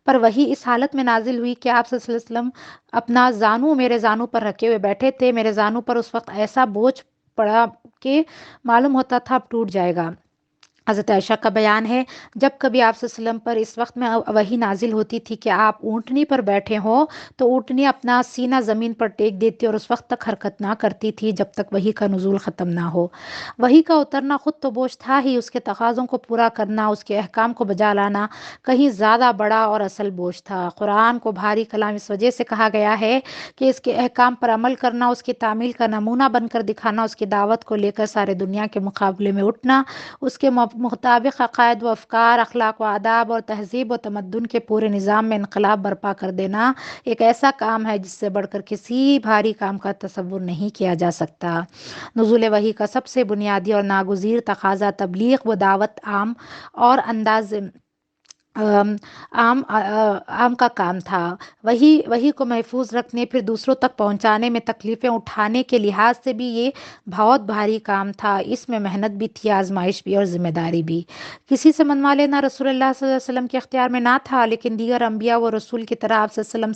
پر وحی اس حالت میں نازل ہوئی کہ آپ صلی اللہ علیہ وسلم اپنا زانو میرے زانو پر رکھے ہوئے بیٹھے تھے، میرے زانو پر اس وقت ایسا بوجھ پڑا کہ معلوم ہوتا تھا اب ٹوٹ جائے گا۔ حضرت عائشہ کا بیان ہے جب کبھی آپ صلی اللہ علیہ وسلم پر اس وقت میں وحی نازل ہوتی تھی کہ آپ اونٹنی پر بیٹھے ہوں تو اونٹنی اپنا سینہ زمین پر ٹیک دیتی اور اس وقت تک حرکت نہ کرتی تھی جب تک وحی کا نزول ختم نہ ہو۔ وحی کا اترنا خود تو بوجھ تھا ہی، اس کے تقاضوں کو پورا کرنا، اس کے احکام کو بجا لانا کہیں زیادہ بڑا اور اصل بوجھ تھا۔ قرآن کو بھاری کلام اس وجہ سے کہا گیا ہے کہ اس کے احکام پر عمل کرنا، اس کی تعمیل کا نمونہ بن کر دکھانا، اس کی دعوت کو لے کر سارے دنیا کے مقابلے میں اٹھنا، اس کے مطابق عقائد و افکار، اخلاق و آداب اور تہذیب و تمدن کے پورے نظام میں انقلاب برپا کر دینا ایک ایسا کام ہے جس سے بڑھ کر کسی بھاری کام کا تصور نہیں کیا جا سکتا۔ نزول وحی کا سب سے بنیادی اور ناگزیر تقاضا تبلیغ و دعوت عام کا کام تھا۔ وحی کو محفوظ رکھنے پھر دوسروں تک پہنچانے میں تکلیفیں اٹھانے کے لحاظ سے بھی یہ بہت بھاری کام تھا، اس میں محنت بھی تھی، آزمائش بھی اور ذمہ داری بھی۔ کسی سے منوا لینا رسول اللہ صلی اللہ علیہ وسلم کے اختیار میں نہ تھا، لیکن دیگر انبیاء و رسول کی طرح آپ صلی اللہ علیہ وسلم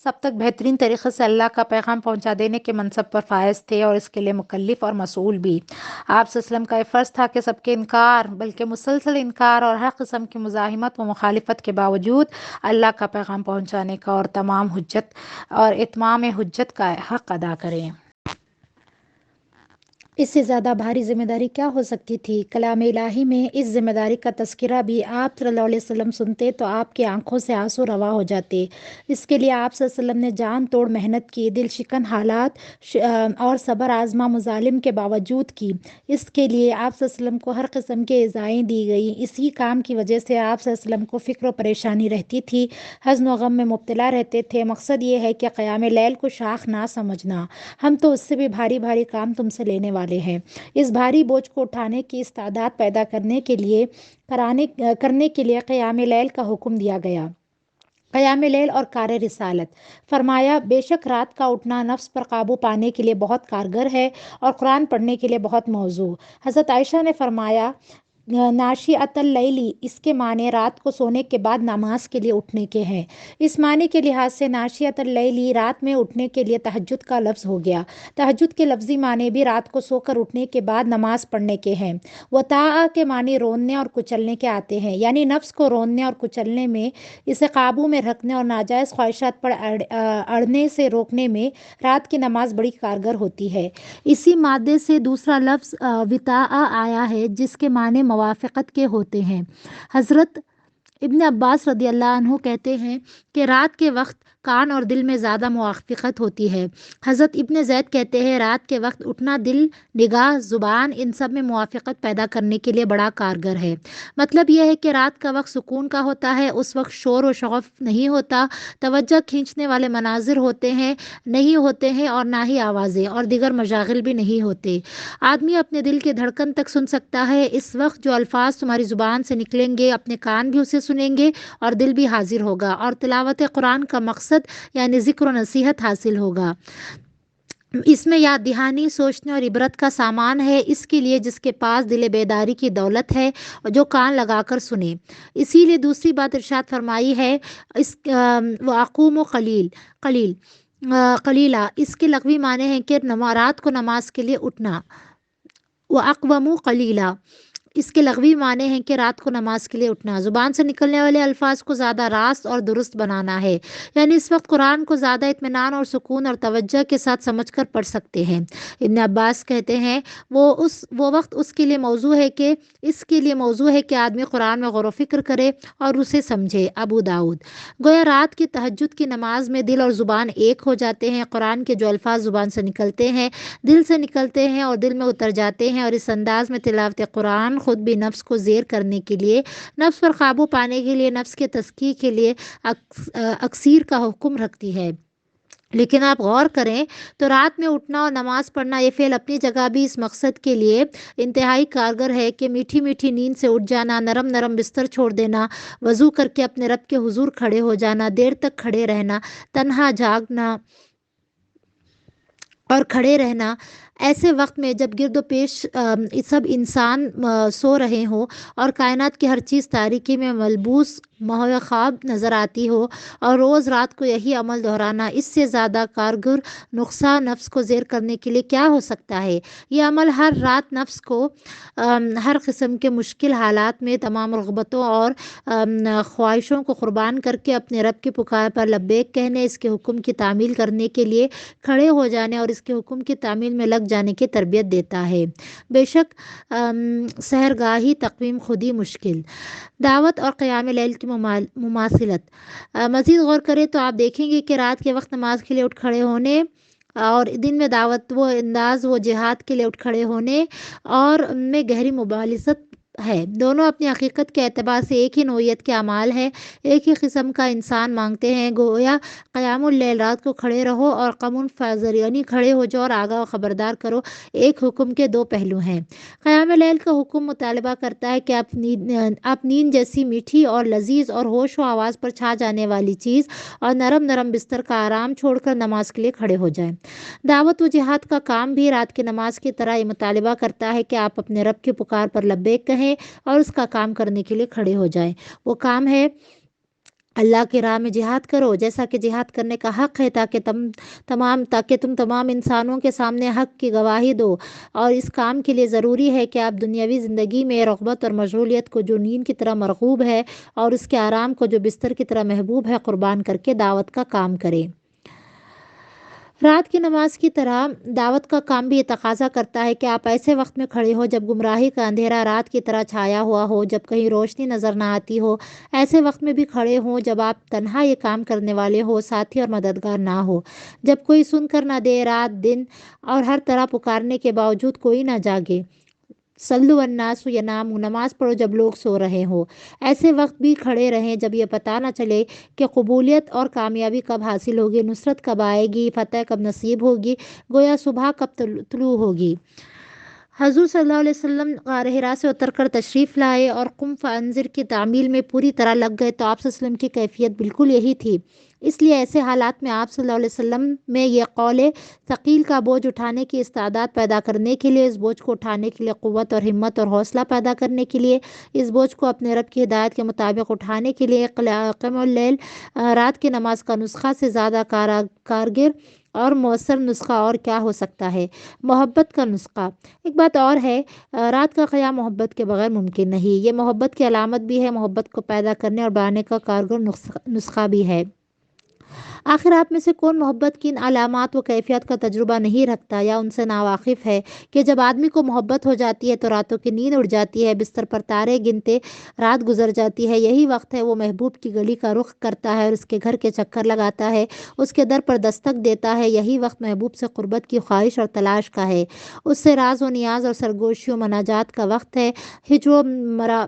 سب تک بہترین طریقے سے اللہ کا پیغام پہنچا دینے کے منصب پر فائز تھے اور اس کے لیے مکلف اور مسئول بھی۔ آپ صلی اللہ علیہ وسلم کا یہ فرض تھا کہ سب کے انکار بلکہ مسلسل انکار اور ہر قسم کی مزاحمت و مخالفت کے باوجود اللہ کا پیغام پہنچانے کا اور اتمام حجت کا حق ادا کریں۔ اس سے زیادہ بھاری ذمہ داری کیا ہو سکتی تھی؟ کلام الہی میں اس ذمہ داری کا تذکرہ بھی آپ صلی اللہ علیہ وسلم سنتے تو آپ کی آنکھوں سے آنسو روا ہو جاتے۔ اس کے لیے آپ صلی اللہ علیہ وسلم نے جان توڑ محنت کی، دل شکن حالات اور صبر آزما مظالم کے باوجود کی۔ اس کے لیے آپ صلی اللہ علیہ وسلم کو ہر قسم کے ایذائیں دی گئیں۔ اسی کام کی وجہ سے آپ صلی اللہ علیہ وسلم کو فکر و پریشانی رہتی تھی، حزن و غم میں مبتلا رہتے تھے۔ مقصد یہ ہے کہ قیام لیل کو شاخ نہ سمجھنا، ہم تو اس سے بھی بھاری بھاری کام تم سے لینے والے ہیں۔ اس بھاری بوجھ کو اٹھانے کی استعداد پیدا کرنے کے لیے قیام لیل کا حکم دیا گیا۔ قیام لیل اور کار رسالت، فرمایا بے شک رات کا اٹھنا نفس پر قابو پانے کے لیے بہت کارگر ہے اور قرآن پڑھنے کے لیے بہت موزوں۔ حضرت عائشہ نے فرمایا ناشئۃ اللیلی، اس کے معنی رات کو سونے کے بعد نماز کے لیے اٹھنے کے ہیں۔ اس معنی کے لحاظ سے ناشئۃ اللیلی رات میں اٹھنے کے لیے تہجد کا لفظ ہو گیا۔ تہجد کے لفظی معنی بھی رات کو سو کر اٹھنے کے بعد نماز پڑھنے کے ہیں۔ وطاء کے معنی روننے اور کچلنے کے آتے ہیں، یعنی نفس کو روننے اور کچلنے میں، اسے قابو میں رکھنے اور ناجائز خواہشات پر اڑنے سے روکنے میں رات کی نماز بڑی کارگر ہوتی ہے۔ اسی مادے سے دوسرا لفظ وطاء آیا ہے جس کے معنی موافقت کے ہوتے ہیں۔ حضرت ابن عباس رضی اللہ عنہ کہتے ہیں کہ رات کے وقت کان اور دل میں زیادہ موافقت ہوتی ہے۔ حضرت ابن زید کہتے ہیں رات کے وقت اٹھنا دل، نگاہ، زبان ان سب میں موافقت پیدا کرنے کے لیے بڑا کارگر ہے۔ مطلب یہ ہے کہ رات کا وقت سکون کا ہوتا ہے، اس وقت شور و شغف نہیں ہوتا، توجہ کھینچنے والے مناظر نہیں ہوتے ہیں اور نہ ہی آوازیں اور دیگر مشاغل بھی نہیں ہوتے۔ آدمی اپنے دل کے دھڑکن تک سن سکتا ہے۔ اس وقت جو الفاظ تمہاری زبان سے نکلیں گے اپنے کان بھی اسے سنیں گے اور دل بھی حاضر ہوگا، اور تلاوت قرآن کا مقصد یعنی ذکر و نصیحت حاصل ہوگا۔ اس میں یاد دہانی، سوچنے اور عبرت کا سامان ہے، اس کے لیے جس کے پاس دل بیداری کی دولت ہے اور جو کان لگا کر سنے۔ اسی لیے دوسری بات ارشاد فرمائی ہے وَأَقُومُ قلیلا، اس کے لغوی معنی ہیں کہ رات کو نماز کے لیے اٹھنا۔ وَأَقْوَمُ قلیلا، اس کے لغوی معنی ہیں کہ رات کو نماز کے لیے اٹھنا، زبان سے نکلنے والے الفاظ کو زیادہ راست اور درست بنانا ہے، یعنی اس وقت قرآن کو زیادہ اطمینان اور سکون اور توجہ کے ساتھ سمجھ کر پڑھ سکتے ہیں۔ ابن عباس کہتے ہیں وہ وقت اس کے لیے موضوع ہے کہ آدمی قرآن میں غور و فکر کرے اور اسے سمجھے۔ ابو داؤد۔ گویا رات کی تہجد کی نماز میں دل اور زبان ایک ہو جاتے ہیں، قرآن کے جو الفاظ زبان سے نکلتے ہیں دل سے نکلتے ہیں اور دل میں اتر جاتے ہیں، اور اس انداز میں تلاوت قرآن خود بھی نفس کو زیر کرنے کے لیے، نفس پر قابو پانے کے لیے، نفس کے تزکیے کے لیے اکثیر کا حکم رکھتی ہے۔ لیکن آپ غور کریں تو رات میں اٹھنا اور نماز پڑھنا یہ فعل اپنی جگہ بھی اس مقصد کے لیے انتہائی کارگر ہے کہ میٹھی میٹھی نیند سے اٹھ جانا، نرم نرم بستر چھوڑ دینا، وضو کر کے اپنے رب کے حضور کھڑے ہو جانا، دیر تک کھڑے رہنا، تنہا جاگنا اور کھڑے رہنا ایسے وقت میں جب گرد و پیش سب انسان سو رہے ہوں اور کائنات کی ہر چیز تاریکی میں ملبوس ماحول خواب نظر آتی ہو، اور روز رات کو یہی عمل دہرانا، اس سے زیادہ کارگر نسخہ نفس کو زیر کرنے کے لیے کیا ہو سکتا ہے؟ یہ عمل ہر رات نفس کو ہر قسم کے مشکل حالات میں تمام رغبتوں اور خواہشوں کو قربان کر کے اپنے رب کی پکار پر لبیک کہنے، اس کے حکم کی تعمیل کرنے کے لیے کھڑے ہو جانے اور اس کے حکم کی تعمیل میں لگ جانے کی تربیت دیتا ہے۔ بے شک سحرگاہی تقویم خودی مشکل۔ دعوت اور قیام لیل کی مماثلت۔ مزید غور کریں تو آپ دیکھیں گے کہ رات کے وقت نماز کے لیے اٹھ کھڑے ہونے اور دن میں دعوت و انداز و جہاد کے لیے اٹھ کھڑے ہونے اور ان میں گہری مبالغت ہے۔ دونوں اپنی حقیقت کے اعتبار سے ایک ہی نوعیت کے اعمال ہیں، ایک ہی قسم کا انسان مانگتے ہیں۔ گویا قیام اللیل رات کو کھڑے رہو اور قم فانذر یعنی کھڑے ہو جاؤ اور آگاہ و خبردار کرو، ایک حکم کے دو پہلو ہیں۔ قیام اللیل کا حکم مطالبہ کرتا ہے کہ آپ نیند جیسی میٹھی اور لذیذ اور ہوش و آواز پر چھا جانے والی چیز اور نرم نرم بستر کا آرام چھوڑ کر نماز کے لیے کھڑے ہو جائیں۔ دعوت و جہاد کا کام بھی رات کی نماز کی طرح یہ مطالبہ کرتا ہے کہ آپ اپنے رب کی پکار پر لبیک کہیں اور اس کا کام کرنے کے لیے کھڑے ہو جائیں۔ وہ کام ہے اللہ کی راہ میں جہاد کرو، جیسا کہ جہاد کرنے کا حق ہے تاکہ تم تمام انسانوں کے سامنے حق کی گواہی دو، اور اس کام کے لیے ضروری ہے کہ آپ دنیاوی زندگی میں رغبت اور مشغولیت کو جو نیند کی طرح مرغوب ہے اور اس کے آرام کو جو بستر کی طرح محبوب ہے قربان کر کے دعوت کا کام کریں۔ رات کی نماز کی طرح دعوت کا کام بھی یہ تقاضا کرتا ہے کہ آپ ایسے وقت میں کھڑے ہو جب گمراہی کا اندھیرا رات کی طرح چھایا ہوا ہو، جب کہیں روشنی نظر نہ آتی ہو۔ ایسے وقت میں بھی کھڑے ہوں جب آپ تنہا یہ کام کرنے والے ہو، ساتھی اور مددگار نہ ہو، جب کوئی سن کر نہ دے، رات دن اور ہر طرح پکارنے کے باوجود کوئی نہ جاگے۔ صلو الناس ینام، نماز پڑھو جب لوگ سو رہے ہوں۔ ایسے وقت بھی کھڑے رہیں جب یہ پتہ نہ چلے کہ قبولیت اور کامیابی کب حاصل ہوگی، نصرت کب آئے گی، فتح کب نصیب ہوگی، گویا صبح کب طلوع ہوگی۔ حضور صلی اللہ علیہ وسلم غار حرا سے اتر کر تشریف لائے اور قم فانذر کی تعمیل میں پوری طرح لگ گئے تو آپ صلی اللہ علیہ وسلم کی کیفیت بالکل یہی تھی۔ اس لیے ایسے حالات میں آپ صلی اللہ علیہ وسلم میں یہ قول ثقیل کا بوجھ اٹھانے کی استعداد پیدا کرنے کے لیے، اس بوجھ کو اٹھانے کے لیے قوت اور ہمت اور حوصلہ پیدا کرنے کے لیے، اس بوجھ کو اپنے رب کی ہدایت کے مطابق اٹھانے کے لیے قیام اللیل، رات کی نماز کا نسخہ سے زیادہ کارگر اور مؤثر نسخہ اور کیا ہو سکتا ہے؟ محبت کا نسخہ۔ ایک بات اور ہے، رات کا قیام محبت کے بغیر ممکن نہیں۔ یہ محبت کی علامت بھی ہے، محبت کو پیدا کرنے اور بڑھانے کا کارگر نسخہ بھی ہے۔ آخر آپ میں سے کون محبت کی ان علامات و کیفیات کا تجربہ نہیں رکھتا یا ان سے ناواقف ہے کہ جب آدمی کو محبت ہو جاتی ہے تو راتوں کی نیند اڑ جاتی ہے، بستر پر تارے گنتے رات گزر جاتی ہے۔ یہی وقت ہے وہ محبوب کی گلی کا رخ کرتا ہے اور اس کے گھر کے چکر لگاتا ہے، اس کے در پر دستک دیتا ہے۔ یہی وقت محبوب سے قربت کی خواہش اور تلاش کا ہے، اس سے راز و نیاز اور سرگوشی و مناجات کا وقت ہے، ہجر و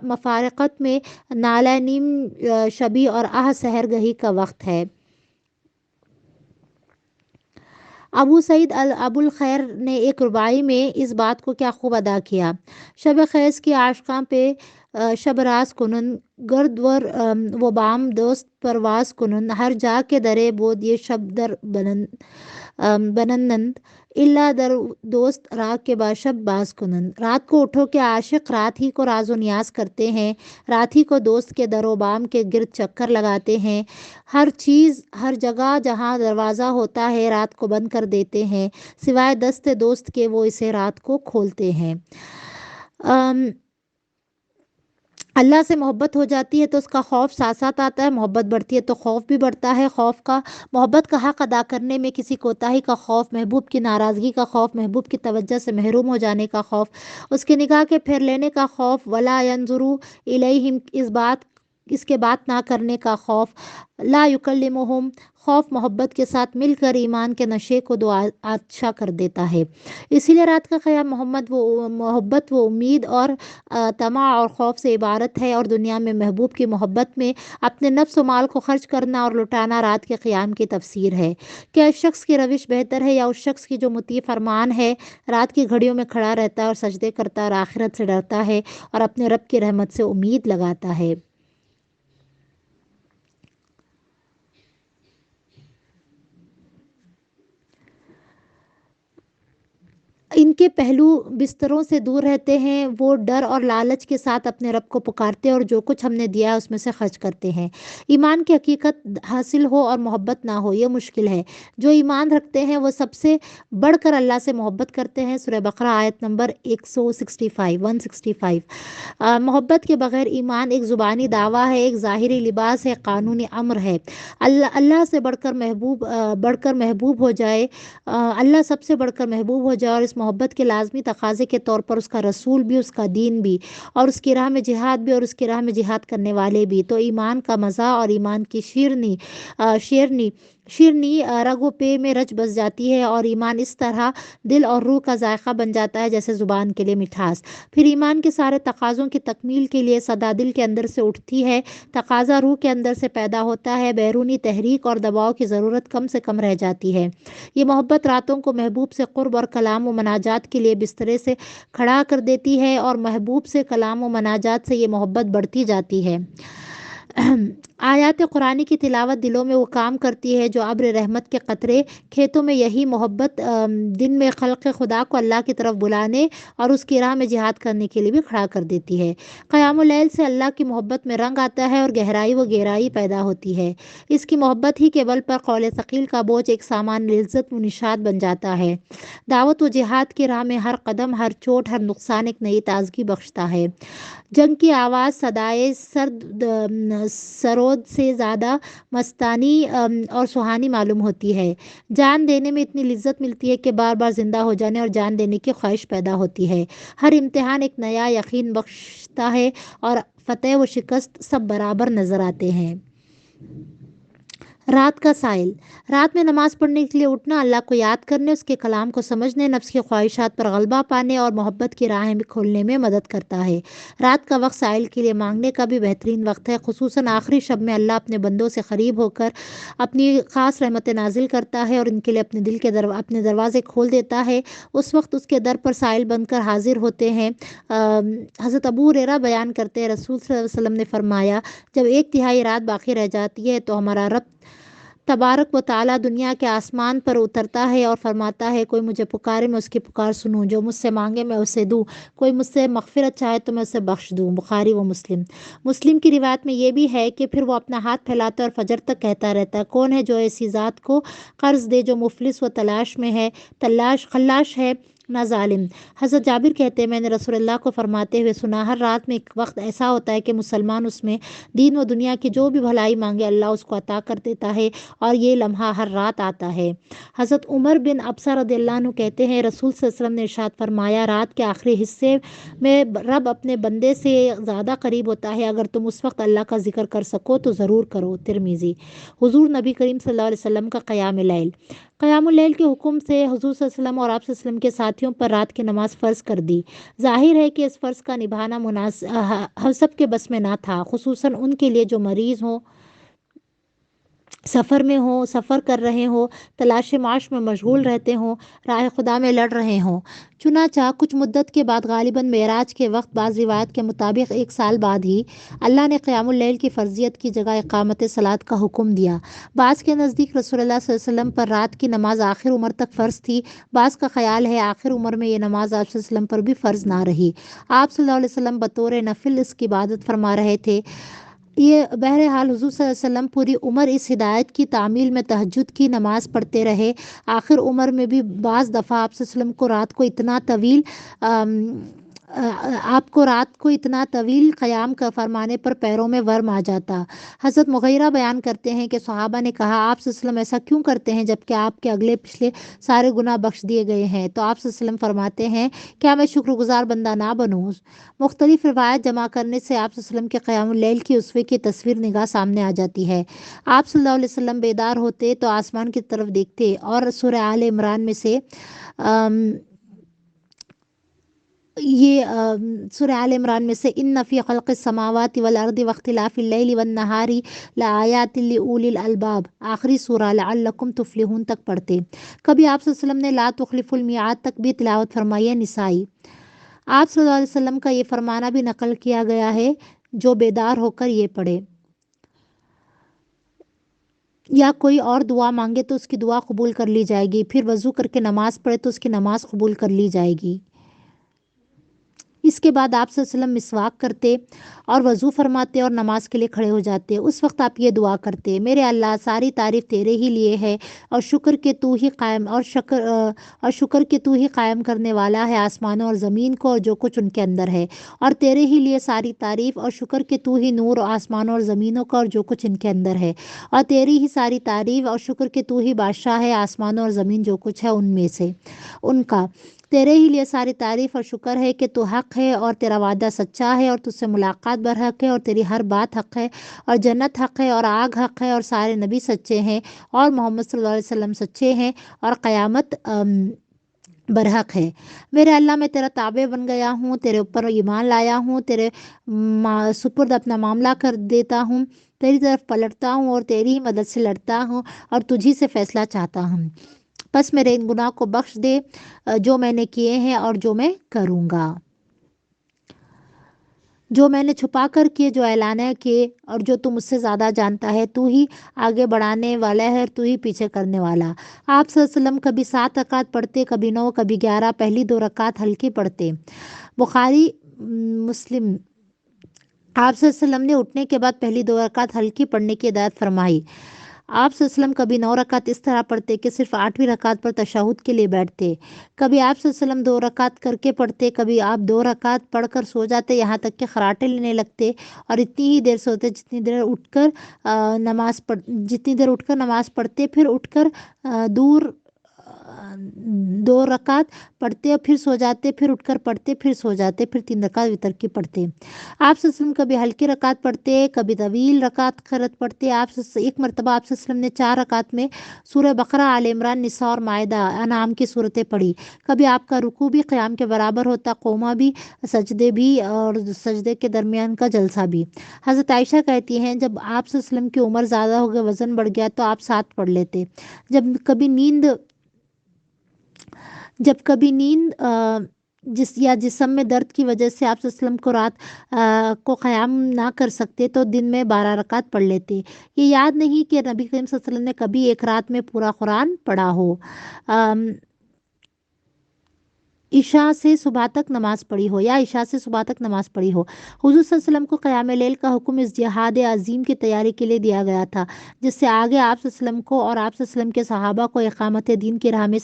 مفارقت میں نالہ نیم شبی اور آہ سحر گہی کا وقت ہے۔ ابو سعید ابو الخیر نے ایک رباعی میں اس بات کو کیا خوب ادا کیا: شب خیز کی عاشقاں پہ شب راز کنن، گرد و بام دوست پرواز کنن، ہر جا کے درے بود یہ شب در بننند، اللہ در دوست راہ کے باشب باز کنن۔ رات کو اٹھو کہ عاشق رات ہی کو راز و نیاز کرتے ہیں، رات ہی کو دوست کے در و بام کے گرد چکر لگاتے ہیں، ہر چیز ہر جگہ جہاں دروازہ ہوتا ہے رات کو بند کر دیتے ہیں، سوائے دست دوست کے وہ اسے رات کو کھولتے ہیں۔ اللہ سے محبت ہو جاتی ہے تو اس کا خوف ساتھ ساتھ آتا ہے، محبت بڑھتی ہے تو خوف بھی بڑھتا ہے۔ خوف کا، محبت کا حق ادا کرنے میں کسی کوتاہی کا خوف، محبوب کی ناراضگی کا خوف، محبوب کی توجہ سے محروم ہو جانے کا خوف، اس کی نگاہ کے پھیر لینے کا خوف، ولا ینظروا الیہم، اس کے بات نہ کرنے کا خوف، لا یکلمہم، خوف محبت کے ساتھ مل کر ایمان کے نشے کو دو آتشا کر دیتا ہے۔ اسی لیے رات کا قیام محبت و امید اور طمع اور خوف سے عبارت ہے، اور دنیا میں محبوب کی محبت میں اپنے نفس و مال کو خرچ کرنا اور لٹانا رات کے قیام کی تفسیر ہے۔ کیا اس شخص کی روش بہتر ہے یا اس شخص کی جو مطیع فرمان ہے، رات کی گھڑیوں میں کھڑا رہتا ہے اور سجدے کرتا ہے اور آخرت سے ڈرتا ہے اور اپنے رب کی رحمت سے امید لگاتا ہے؟ ان کے پہلو بستروں سے دور رہتے ہیں، وہ ڈر اور لالچ کے ساتھ اپنے رب کو پکارتے اور جو کچھ ہم نے دیا ہے اس میں سے خرچ کرتے ہیں۔ ایمان کی حقیقت حاصل ہو اور محبت نہ ہو، یہ مشکل ہے۔ جو ایمان رکھتے ہیں وہ سب سے بڑھ کر اللہ سے محبت کرتے ہیں۔ سورہ بقرہ آیت نمبر 165۔ محبت کے بغیر ایمان ایک زبانی دعویٰ ہے، ایک ظاہری لباس ہے، قانونی امر ہے۔ اللہ سے بڑھ کر محبوب ہو جائے، اللہ سب سے بڑھ کر محبوب ہو جائے اور اس محبت کے لازمی تقاضے کے طور پر اس کا رسول بھی، اس کا دین بھی، اور اس کی راہ میں جہاد بھی اور اس کی راہ میں جہاد کرنے والے بھی، تو ایمان کا مزہ اور ایمان کی شیرنی رگ و پے میں رچ بس جاتی ہے، اور ایمان اس طرح دل اور روح کا ذائقہ بن جاتا ہے جیسے زبان کے لیے مٹھاس۔ پھر ایمان کے سارے تقاضوں کی تکمیل کے لیے صدا دل کے اندر سے اٹھتی ہے، تقاضا روح کے اندر سے پیدا ہوتا ہے، بیرونی تحریک اور دباؤ کی ضرورت کم سے کم رہ جاتی ہے۔ یہ محبت راتوں کو محبوب سے قرب اور کلام و مناجات کے لیے بسترے سے کھڑا کر دیتی ہے، اور محبوب سے کلام و مناجات سے یہ محبت بڑھتی جاتی ہے۔ آیات قرآنی کی تلاوت دلوں میں وہ کام کرتی ہے جو ابر رحمت کے قطرے، کھیتوں میں یہی محبت دن میں خلق خدا کو اللہ کی طرف بلانے اور اس کی راہ میں جہاد کرنے کے لیے بھی کھڑا کر دیتی ہے۔ قیام اللیل سے اللہ کی محبت میں رنگ آتا ہے اور گہرائی و گہرائی پیدا ہوتی ہے۔ اس کی محبت ہی کے بل پر قول ثقیل کا بوجھ ایک سامان لذت و نشاط بن جاتا ہے۔ دعوت و جہاد کی راہ میں ہر قدم، ہر چوٹ، ہر نقصان ایک نئی تازگی بخشتا ہے۔ جنگ کی آواز، صدائے سرود سے زیادہ مستانی اور سہانی معلوم ہوتی ہے۔ جان دینے میں اتنی لذت ملتی ہے کہ بار بار زندہ ہو جانے اور جان دینے کی خواہش پیدا ہوتی ہے۔ ہر امتحان ایک نیا یقین بخشتا ہے اور فتح و شکست سب برابر نظر آتے ہیں۔ رات کا سائل۔ رات میں نماز پڑھنے کے لیے اٹھنا اللہ کو یاد کرنے، اس کے کلام کو سمجھنے، نفس کی خواہشات پر غلبہ پانے اور محبت کی راہیں کھولنے میں مدد کرتا ہے۔ رات کا وقت سائل کے لیے مانگنے کا بھی بہترین وقت ہے، خصوصاً آخری شب میں اللہ اپنے بندوں سے قریب ہو کر اپنی خاص رحمت نازل کرتا ہے اور ان کے لیے اپنے دل کے اپنے دروازے کھول دیتا ہے۔ اس وقت اس کے در پر سائل بن کر حاضر ہوتے ہیں۔ حضرت ابو ہریرہ بیان کرتے ہیں، رسول صلی اللہ علیہ وسلم نے فرمایا، جب 1/3 رات باقی رہ جاتی ہے تو ہمارا رب تبارک و تعالیٰ دنیا کے آسمان پر اترتا ہے اور فرماتا ہے، کوئی مجھے پکارے میں اس کی پکار سنوں، جو مجھ سے مانگے میں اسے دوں، کوئی مجھ سے مغفرت چاہے تو میں اسے بخش دوں۔ بخاری و مسلم کی روایت میں یہ بھی ہے کہ پھر وہ اپنا ہاتھ پھیلاتا ہے اور فجر تک کہتا رہتا ہے، کون ہے جو ایسی ذات کو قرض دے جو مفلس و تلاش میں ہے، خلاش ہے نہ ظالم۔ حضرت جابر کہتے ہیں، میں نے رسول اللہ کو فرماتے ہوئے سنا، ہر رات میں ایک وقت ایسا ہوتا ہے کہ مسلمان اس میں دین و دنیا کی جو بھی بھلائی مانگے اللہ اس کو عطا کر دیتا ہے، اور یہ لمحہ ہر رات آتا ہے۔ حضرت عمر بن ابسہ رضی اللہ عنہ کہتے ہیں، رسول صلی اللہ علیہ وسلم نے ارشاد فرمایا، رات کے آخری حصے میں رب اپنے بندے سے زیادہ قریب ہوتا ہے، اگر تم اس وقت اللہ کا ذکر کر سکو تو ضرور کرو۔ ترمذی۔ حضور نبی کریم صلی اللہ علیہ وسلم کا قیام اللیل۔ قیام اللیل کے حکم سے حضور صلی اللہ علیہ وسلم اور آپ صلی اللہ علیہ وسلم کے ساتھیوں پر رات کی نماز فرض کر دی۔ ظاہر ہے کہ اس فرض کا نبھانا ہم سب کے بس میں نہ تھا، خصوصاً ان کے لیے جو مریض ہوں، سفر میں ہوں، سفر کر رہے ہوں، تلاش معاش میں مشغول رہتے ہوں، راہ خدا میں لڑ رہے ہوں۔ چنانچہ کچھ مدت کے بعد غالباً معراج کے وقت، بعض روایت کے مطابق 1 سال بعد ہی اللہ نے قیام اللیل کی فرضیت کی جگہ اقامت صلاۃ کا حکم دیا۔ بعض کے نزدیک رسول اللہ صلی اللہ علیہ وسلم پر رات کی نماز آخر عمر تک فرض تھی، بعض کا خیال ہے آخر عمر میں یہ نماز آپ صلی اللہ علیہ وسلم پر بھی فرض نہ رہی، آپ صلی اللہ علیہ وسلم بطور نفل اس کی عبادت فرما رہے تھے۔ یہ بہرحال حضور صلی اللہ علیہ وسلم پوری عمر اس ہدایت کی تعمیل میں تہجد کی نماز پڑھتے رہے۔ آخر عمر میں بھی بعض دفعہ آپ صلی اللہ علیہ وسلم کو رات کو اتنا طویل قیام کا فرمانے پر پیروں میں ورم آ جاتا۔ حضرت مغیرہ بیان کرتے ہیں کہ صحابہ نے کہا، آپ صلی اللہ علیہ وسلم ایسا کیوں کرتے ہیں جبکہ آپ کے اگلے پچھلے سارے گناہ بخش دیے گئے ہیں؟ تو آپ صلی اللہ علیہ وسلم فرماتے ہیں، کیا میں شکر گزار بندہ نہ بنوں؟ مختلف روایت جمع کرنے سے آپ صلی اللہ علیہ وسلم کے قیام اللیل کی اسوے کی تصویر نگاہ سامنے آ جاتی ہے۔ آپ صلی اللہ علیہ وسلم بیدار ہوتے تو آسمان کی طرف دیکھتے اور سورہ آل عمران میں سے ان فی خلق السماوات والارض واختلاف اللیل والنہار لآیات لأولی الالباب، آخری سورہ لعلکم تفلحون تک پڑھتے۔ کبھی آپ صلی اللہ علیہ وسلم نے لا تخلف المیعاد تک بھی تلاوت فرمائی ہے۔ نسائی۔ آپ صلی اللہ علیہ وسلم کا یہ فرمانا بھی نقل کیا گیا ہے، جو بیدار ہو کر یہ پڑھے یا کوئی اور دعا مانگے تو اس کی دعا قبول کر لی جائے گی، پھر وضو کر کے نماز پڑھے تو اس کی نماز قبول کر لی جائے گی۔ اس کے بعد آپ صلی اللہ علیہ وسلم مسواک کرتے اور وضو فرماتے اور نماز کے لیے کھڑے ہو جاتے۔ اس وقت آپ یہ دعا کرتے، میرے اللہ، ساری تعریف تیرے ہی لیے ہے اور شکر کہ تو ہی قائم کرنے والا ہے آسمانوں اور زمین کو اور جو کچھ ان کے اندر ہے، اور تیرے ہی لیے ساری تعریف اور شکر کہ تو ہی نور آسمانوں اور زمینوں کا اور جو کچھ ان کے اندر ہے، اور تیری ہی ساری تعریف اور شکر کہ تو ہی بادشاہ ہے آسمانوں اور زمین جو کچھ ہے ان میں سے ان کا، تیرے ہی لیے ساری تعریف اور شکر ہے کہ تو حق ہے اور تیرا وعدہ سچا ہے اور تجھ سے ملاقات برحق ہے اور تیری ہر بات حق ہے اور جنت حق ہے اور آگ حق ہے اور سارے نبی سچے ہیں اور محمد صلی اللہ علیہ وسلم سچے ہیں اور قیامت برحق ہے۔ میرے اللہ، میں تیرا تابع بن گیا ہوں، تیرے اوپر ایمان لایا ہوں، تیرے سپرد اپنا معاملہ کر دیتا ہوں، تیری طرف پلٹتا ہوں اور تیری ہی مدد سے لڑتا ہوں اور تجھی سے فیصلہ چاہتا ہوں، پس میرے ان گناہ کو بخش دے جو میں نے کیے ہیں اور جو میں کروں گا، جو میں نے چھپا کر کیے، جو اعلانیہ کیے، اور جو تو مجھ سے زیادہ جانتا ہے، تو ہی آگے بڑھانے والا ہے اور تو ہی پیچھے کرنے والا۔ آپ صلی اللہ علیہ وسلم کبھی 7 رکعت پڑھتے، کبھی 9، کبھی 11، پہلی 2 رکعت ہلکی پڑھتے۔ بخاری مسلم۔ آپ صلی اللہ علیہ وسلم نے اٹھنے کے بعد پہلی 2 رکعت ہلکی پڑھنے کی ہدایت فرمائی۔ آپ صلی اللہ علیہ وسلم کبھی 9 رکعت اس طرح پڑھتے کہ صرف 8ویں رکعت پر تشہد کے لیے بیٹھتے، کبھی آپ صلی اللہ علیہ وسلم 2 رکعت کر کے پڑھتے، کبھی آپ 2 رکعت پڑھ کر سو جاتے یہاں تک کہ خراٹے لینے لگتے، اور اتنی ہی دیر سوتے جتنی دیر اٹھ کر نماز پڑھتے، پھر اٹھ کر دور 2 رکعت پڑھتے اور پھر سو جاتے، پھر اٹھ کر پڑھتے، پھر سو جاتے، پھر 3 رکعت وتر کی پڑھتے۔ آپ صلی اللہ علیہ وسلم کبھی ہلکی رکعت پڑھتے، کبھی طویل رکعت خرط پڑھتے۔ ایک مرتبہ آپ صلی اللہ علیہ وسلم نے 4 رکعت میں سورہ بقرہ، آل عمران، نساء اور مائدہ، انعام کی صورتیں پڑھی۔ کبھی آپ کا رکوع بھی قیام کے برابر ہوتا، قوما بھی، سجدے بھی، اور سجدے کے درمیان کا جلسہ بھی۔ حضرت عائشہ کہتی ہیں جب آپ صلی اللہ علیہ وسلم کی عمر زیادہ ہو گئی، وزن بڑھ گیا تو آپ 7 پڑھ لیتے۔ جب کبھی نیند جسم میں درد کی وجہ سے آپ صلی اللہ علیہ وسلم کو رات کو قیام نہ کر سکتے تو دن میں 12 رکعت پڑھ لیتے۔ یہ یاد نہیں کہ نبی کریم صلی اللہ علیہ وسلم نے کبھی ایک رات میں پورا قرآن پڑھا ہو، عشاء سے صبح تک نماز پڑھی ہو۔ حضور صلی اللہ علیہ وسلم کو قیام لیل کا حکم اس جہاد عظیم کی تیاری کے لیے دیا گیا تھا، جس سے آگے آپ صلی اللہ علیہ وسلم کو اور آپ صلی اللہ علیہ وسلم کے صحابہ کو اقامت دین کی راہ میں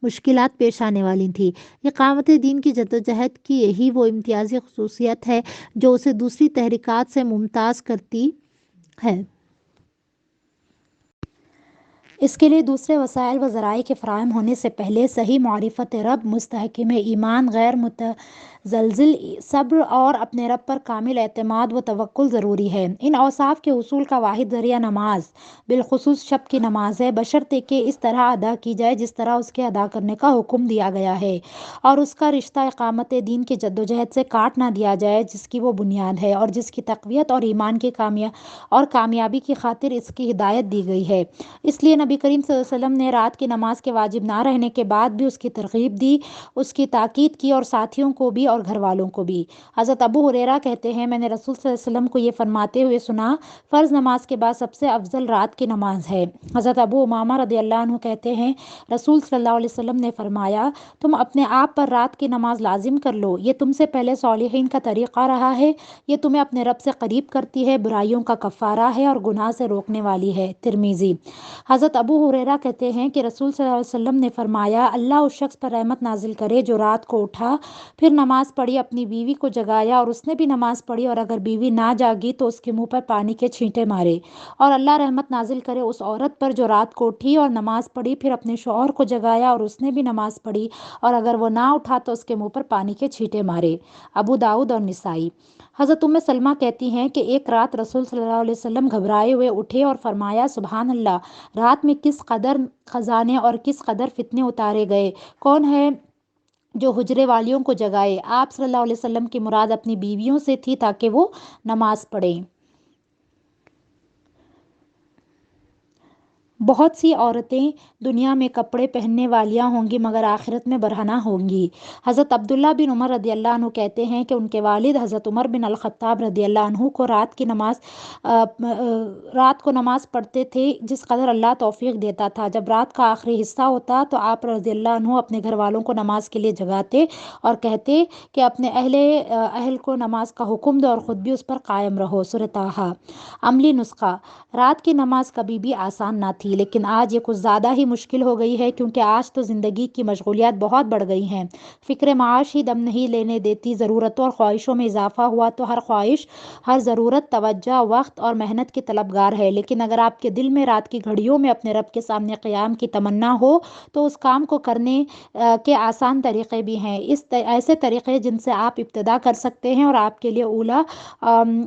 مشکلات پیش آنے والی تھی۔ اقامت دین کی جدوجہد کی یہی وہ امتیازی خصوصیت ہے جو اسے دوسری تحریکات سے ممتاز کرتی ہے۔ اس کے لیے دوسرے وسائل و ذرائع کے فراہم ہونے سے پہلے صحیح معرفت رب، مستحکم ایمان، غیر متزلزل صبر اور اپنے رب پر کامل اعتماد و توکل ضروری ہے۔ ان اوصاف کے حصول کا واحد ذریعہ نماز، بالخصوص شب کی نماز ہے، بشرطے کہ اس طرح ادا کی جائے جس طرح اس کے ادا کرنے کا حکم دیا گیا ہے، اور اس کا رشتہ اقامت دین کی جدوجہد سے کاٹ نہ دیا جائے جس کی وہ بنیاد ہے، اور جس کی تقویت اور ایمان کی کامیابی کی خاطر اس کی ہدایت دی گئی ہے۔ اس لیے نبی کریم صلی اللہ علیہ وسلم نے رات کی نماز کے واجب نہ رہنے کے بعد بھی اس کی ترغیب دی، اس کی تاکید کی، اور ساتھیوں کو بھی اور گھر والوں کو بھی۔ حضرت ابو ہریرہ کہتے ہیں میں نے رسول صلی اللہ علیہ وسلم کو یہ فرماتے ہوئے سنا، فرض نماز کے بعد سب سے افضل رات کی نماز ہے۔ حضرت ابو امامہ رضی اللہ عنہ کہتے ہیں رسول صلی اللہ علیہ وسلم نے فرمایا تم اپنے آپ پر رات کی نماز لازم کر لو، یہ تم سے پہلے صالحین کا طریقہ رہا ہے، یہ تمہیں اپنے رب سے قریب کرتی ہے، برائیوں کا کفارہ ہے اور گناہ سے روکنے والی ہے۔ ترمذی۔ حضرت ابو ہریرہ کہتے ہیں کہ رسول صلی اللہ علیہ وسلم نے فرمایا اللہ اس شخص پر رحمت نازل کرے جو رات کو اٹھا، پھر نماز پڑھی، اپنی بیوی کو جگایا اور اس نے بھی نماز پڑھی، اور اگر بیوی نہ جاگی تو اس کے منہ پر پانی کے چھینٹے مارے، اور اللہ رحمت نازل کرے اس عورت پر جو رات کو اٹھی اور نماز پڑھی، پھر اپنے شوہر کو جگایا اور اس نے بھی نماز پڑھی، اور اگر وہ نہ اٹھا تو اس کے منہ پر پانی کے چھینٹے مارے۔ ابو داؤد اور نسائی۔ حضرت سلمہ کہتی ہیں کہ ایک رات رسول صلی اللہ علیہ وسلم گھبرائے ہوئے اٹھے اور فرمایا سبحان اللہ، رات میں کس قدر خزانے اور کس قدر فتنے اتارے گئے، کون ہے جو حجرے والیوں کو جگائے؟ آپ صلی اللہ علیہ وسلم کی مراد اپنی بیویوں سے تھی تاکہ وہ نماز پڑھیں۔ بہت سی عورتیں دنیا میں کپڑے پہننے والیاں ہوں گی مگر آخرت میں برہنہ ہوں گی۔ حضرت عبداللہ بن عمر رضی اللہ عنہ کہتے ہیں کہ ان کے والد حضرت عمر بن الخطاب رضی اللہ عنہ کو رات کو نماز پڑھتے تھے جس قدر اللہ توفیق دیتا تھا۔ جب رات کا آخری حصہ ہوتا تو آپ رضی اللہ عنہ اپنے گھر والوں کو نماز کے لیے جگاتے اور کہتے کہ اپنے اہل کو نماز کا حکم دو اور خود بھی اس پر قائم رہو۔ سورۃ طٰہٰ۔ عملی نسخہ۔ رات کی نماز کبھی بھی آسان نہ تھی، لیکن آج یہ کچھ زیادہ ہی مشکل ہو گئی ہے، کیونکہ آج تو زندگی کی مشغولیات بہت بڑھ گئی ہیں، فکر معاش ہی دم نہیں لینے دیتی، ضرورتوں اور خواہشوں میں اضافہ ہوا تو ہر خواہش، ہر ضرورت توجہ، وقت اور محنت کی طلبگار ہے۔ لیکن اگر آپ کے دل میں رات کی گھڑیوں میں اپنے رب کے سامنے قیام کی تمنا ہو تو اس کام کو کرنے کے آسان طریقے بھی ہیں، ایسے طریقے جن سے آپ ابتدا کر سکتے ہیں اور آپ کے لیے اولیٰ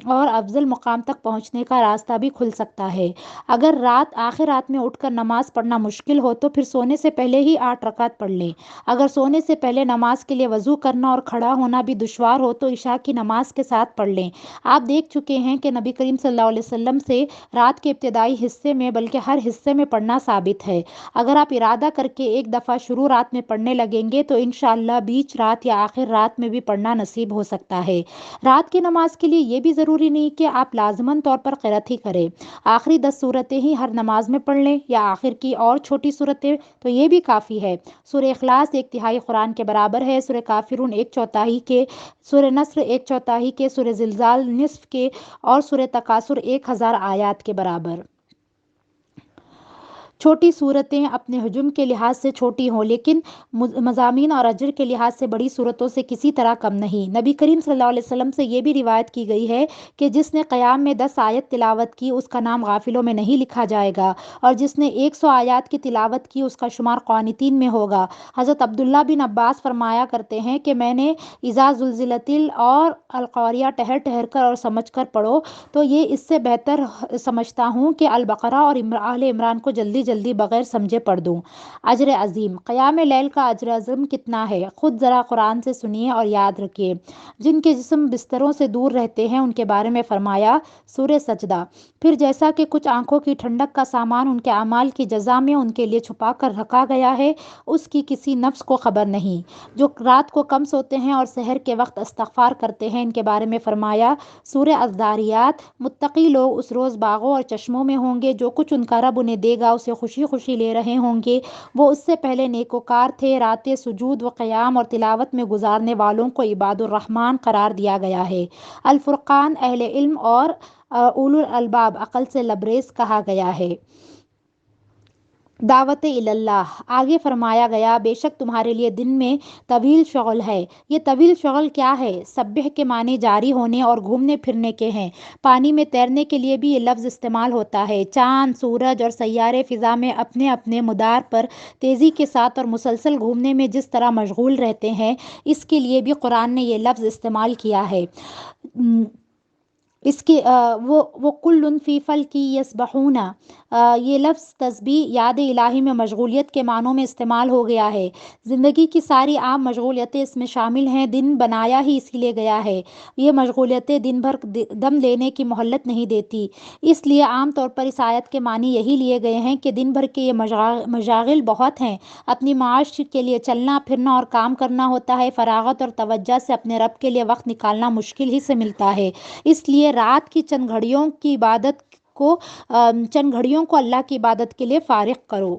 اور افضل مقام تک پہنچنے کا راستہ بھی کھل سکتا ہے۔ اگر آخر رات میں اٹھ کر نماز پڑھنا مشکل ہو تو پھر سونے سے پہلے ہی 8 رکعت پڑھ لیں۔ اگر سونے سے پہلے نماز کے لیے وضو کرنا اور کھڑا ہونا بھی دشوار ہو تو عشاء کی نماز کے ساتھ پڑھ لیں۔ آپ دیکھ چکے ہیں کہ نبی کریم صلی اللہ علیہ وسلم سے رات کے ابتدائی حصے میں بلکہ ہر حصے میں پڑھنا ثابت ہے۔ اگر آپ ارادہ کر کے ایک دفعہ شروع رات میں پڑھنے لگیں گے تو انشاءاللہ بیچ رات یا آخر رات میں بھی پڑھنا نصیب ہو سکتا ہے۔ رات کی نماز کے لیے یہ بھی ضروری نہیں کہ آپ لازماً طور پر قرأت ہی کریں، آخری 10 سورتیں ہی ہر نماز میں پڑھ لیں یا آخر کی اور چھوٹی سورتیں تو یہ بھی کافی ہے۔ سورہ اخلاص 1/3 قرآن کے برابر ہے، سورہ کافرون 1/4 کے، سورہ نصر 1/4 کے، سورہ زلزال نصف کے اور سورہ تکاثر 1000 آیات کے برابر۔ چھوٹی صورتیں اپنے حجم کے لحاظ سے چھوٹی ہوں لیکن مضامین اور اجر کے لحاظ سے بڑی صورتوں سے کسی طرح کم نہیں۔ نبی کریم صلی اللہ علیہ وسلم سے یہ بھی روایت کی گئی ہے کہ جس نے قیام میں 10 آیت تلاوت کی اس کا نام غافلوں میں نہیں لکھا جائے گا، اور جس نے 100 آیات کی تلاوت کی اس کا شمار قانتین میں ہوگا۔ حضرت عبداللہ بن عباس فرمایا کرتے ہیں کہ میں نے اذا زلزلت اور القاریہ ٹھہر ٹھہر کر اور سمجھ کر پڑھو تو یہ اس سے بہتر سمجھتا ہوں کہ البقرہ اور آل عمران کو جلدی جلدی بغیر سمجھے پڑھ دوں۔ اجر عظیم، قیام لیل کا اجر عظیم کتنا ہے، خود ذرا قرآن سے سنیے اور یاد رکھیے۔ جن کے جسم بستروں سے دور رہتے ہیں ان کے بارے میں فرمایا سورہ سجدہ، پھر جیسا کہ کچھ آنکھوں کی ٹھنڈک کا سامان ان کے اعمال کی جزا میں ان کے لیے چھپا کر رکھا گیا ہے، اس کی کسی نفس کو خبر نہیں۔ جو رات کو کم سوتے ہیں اور سحر کے وقت استغفار کرتے ہیں ان کے بارے میں فرمایا سورہ الذاریات، متقی لوگ اس روز باغوں اور چشموں میں ہوں گے، جو کچھ ان کا رب انہیں دے گا اسے خوشی خوشی لے رہے ہوں گے، وہ اس سے پہلے نیکوکار تھے۔ راتیں سجود و قیام اور تلاوت میں گزارنے والوں کو عباد الرحمن قرار دیا گیا ہے۔ الفرقان، اہل علم اور اولو الالباب، عقل سے لبریز کہا گیا ہے۔ دعوت اللہ، آگے فرمایا گیا بے شک تمہارے لیے دن میں طویل شغل ہے۔ یہ طویل شغل کیا ہے؟ سبح کے معنی جاری ہونے اور گھومنے پھرنے کے ہیں۔ پانی میں تیرنے کے لیے بھی یہ لفظ استعمال ہوتا ہے۔ چاند، سورج اور سیارے فضا میں اپنے اپنے مدار پر تیزی کے ساتھ اور مسلسل گھومنے میں جس طرح مشغول رہتے ہیں، اس کے لیے بھی قرآن نے یہ لفظ استعمال کیا ہے۔ اس کے وہ کل فی فلک یسبحون، یہ لفظ تسبیح یاد الہی میں مشغولیت کے معنوں میں استعمال ہو گیا ہے۔ زندگی کی ساری عام مشغولیتیں اس میں شامل ہیں۔ دن بنایا ہی اسی لیے گیا ہے۔ یہ مشغولیتیں دن بھر دم لینے کی مہلت نہیں دیتی، اس لیے عام طور پر اس آیت کے معنی یہی لیے گئے ہیں کہ دن بھر کے یہ مشاغل بہت ہیں، اپنی معاش کے لیے چلنا پھرنا اور کام کرنا ہوتا ہے، فراغت اور توجہ سے اپنے رب کے لیے وقت نکالنا مشکل ہی سے ملتا ہے، اس لیے رات کی چند گھڑیوں کو اللہ کی عبادت کے لیے فارغ کرو۔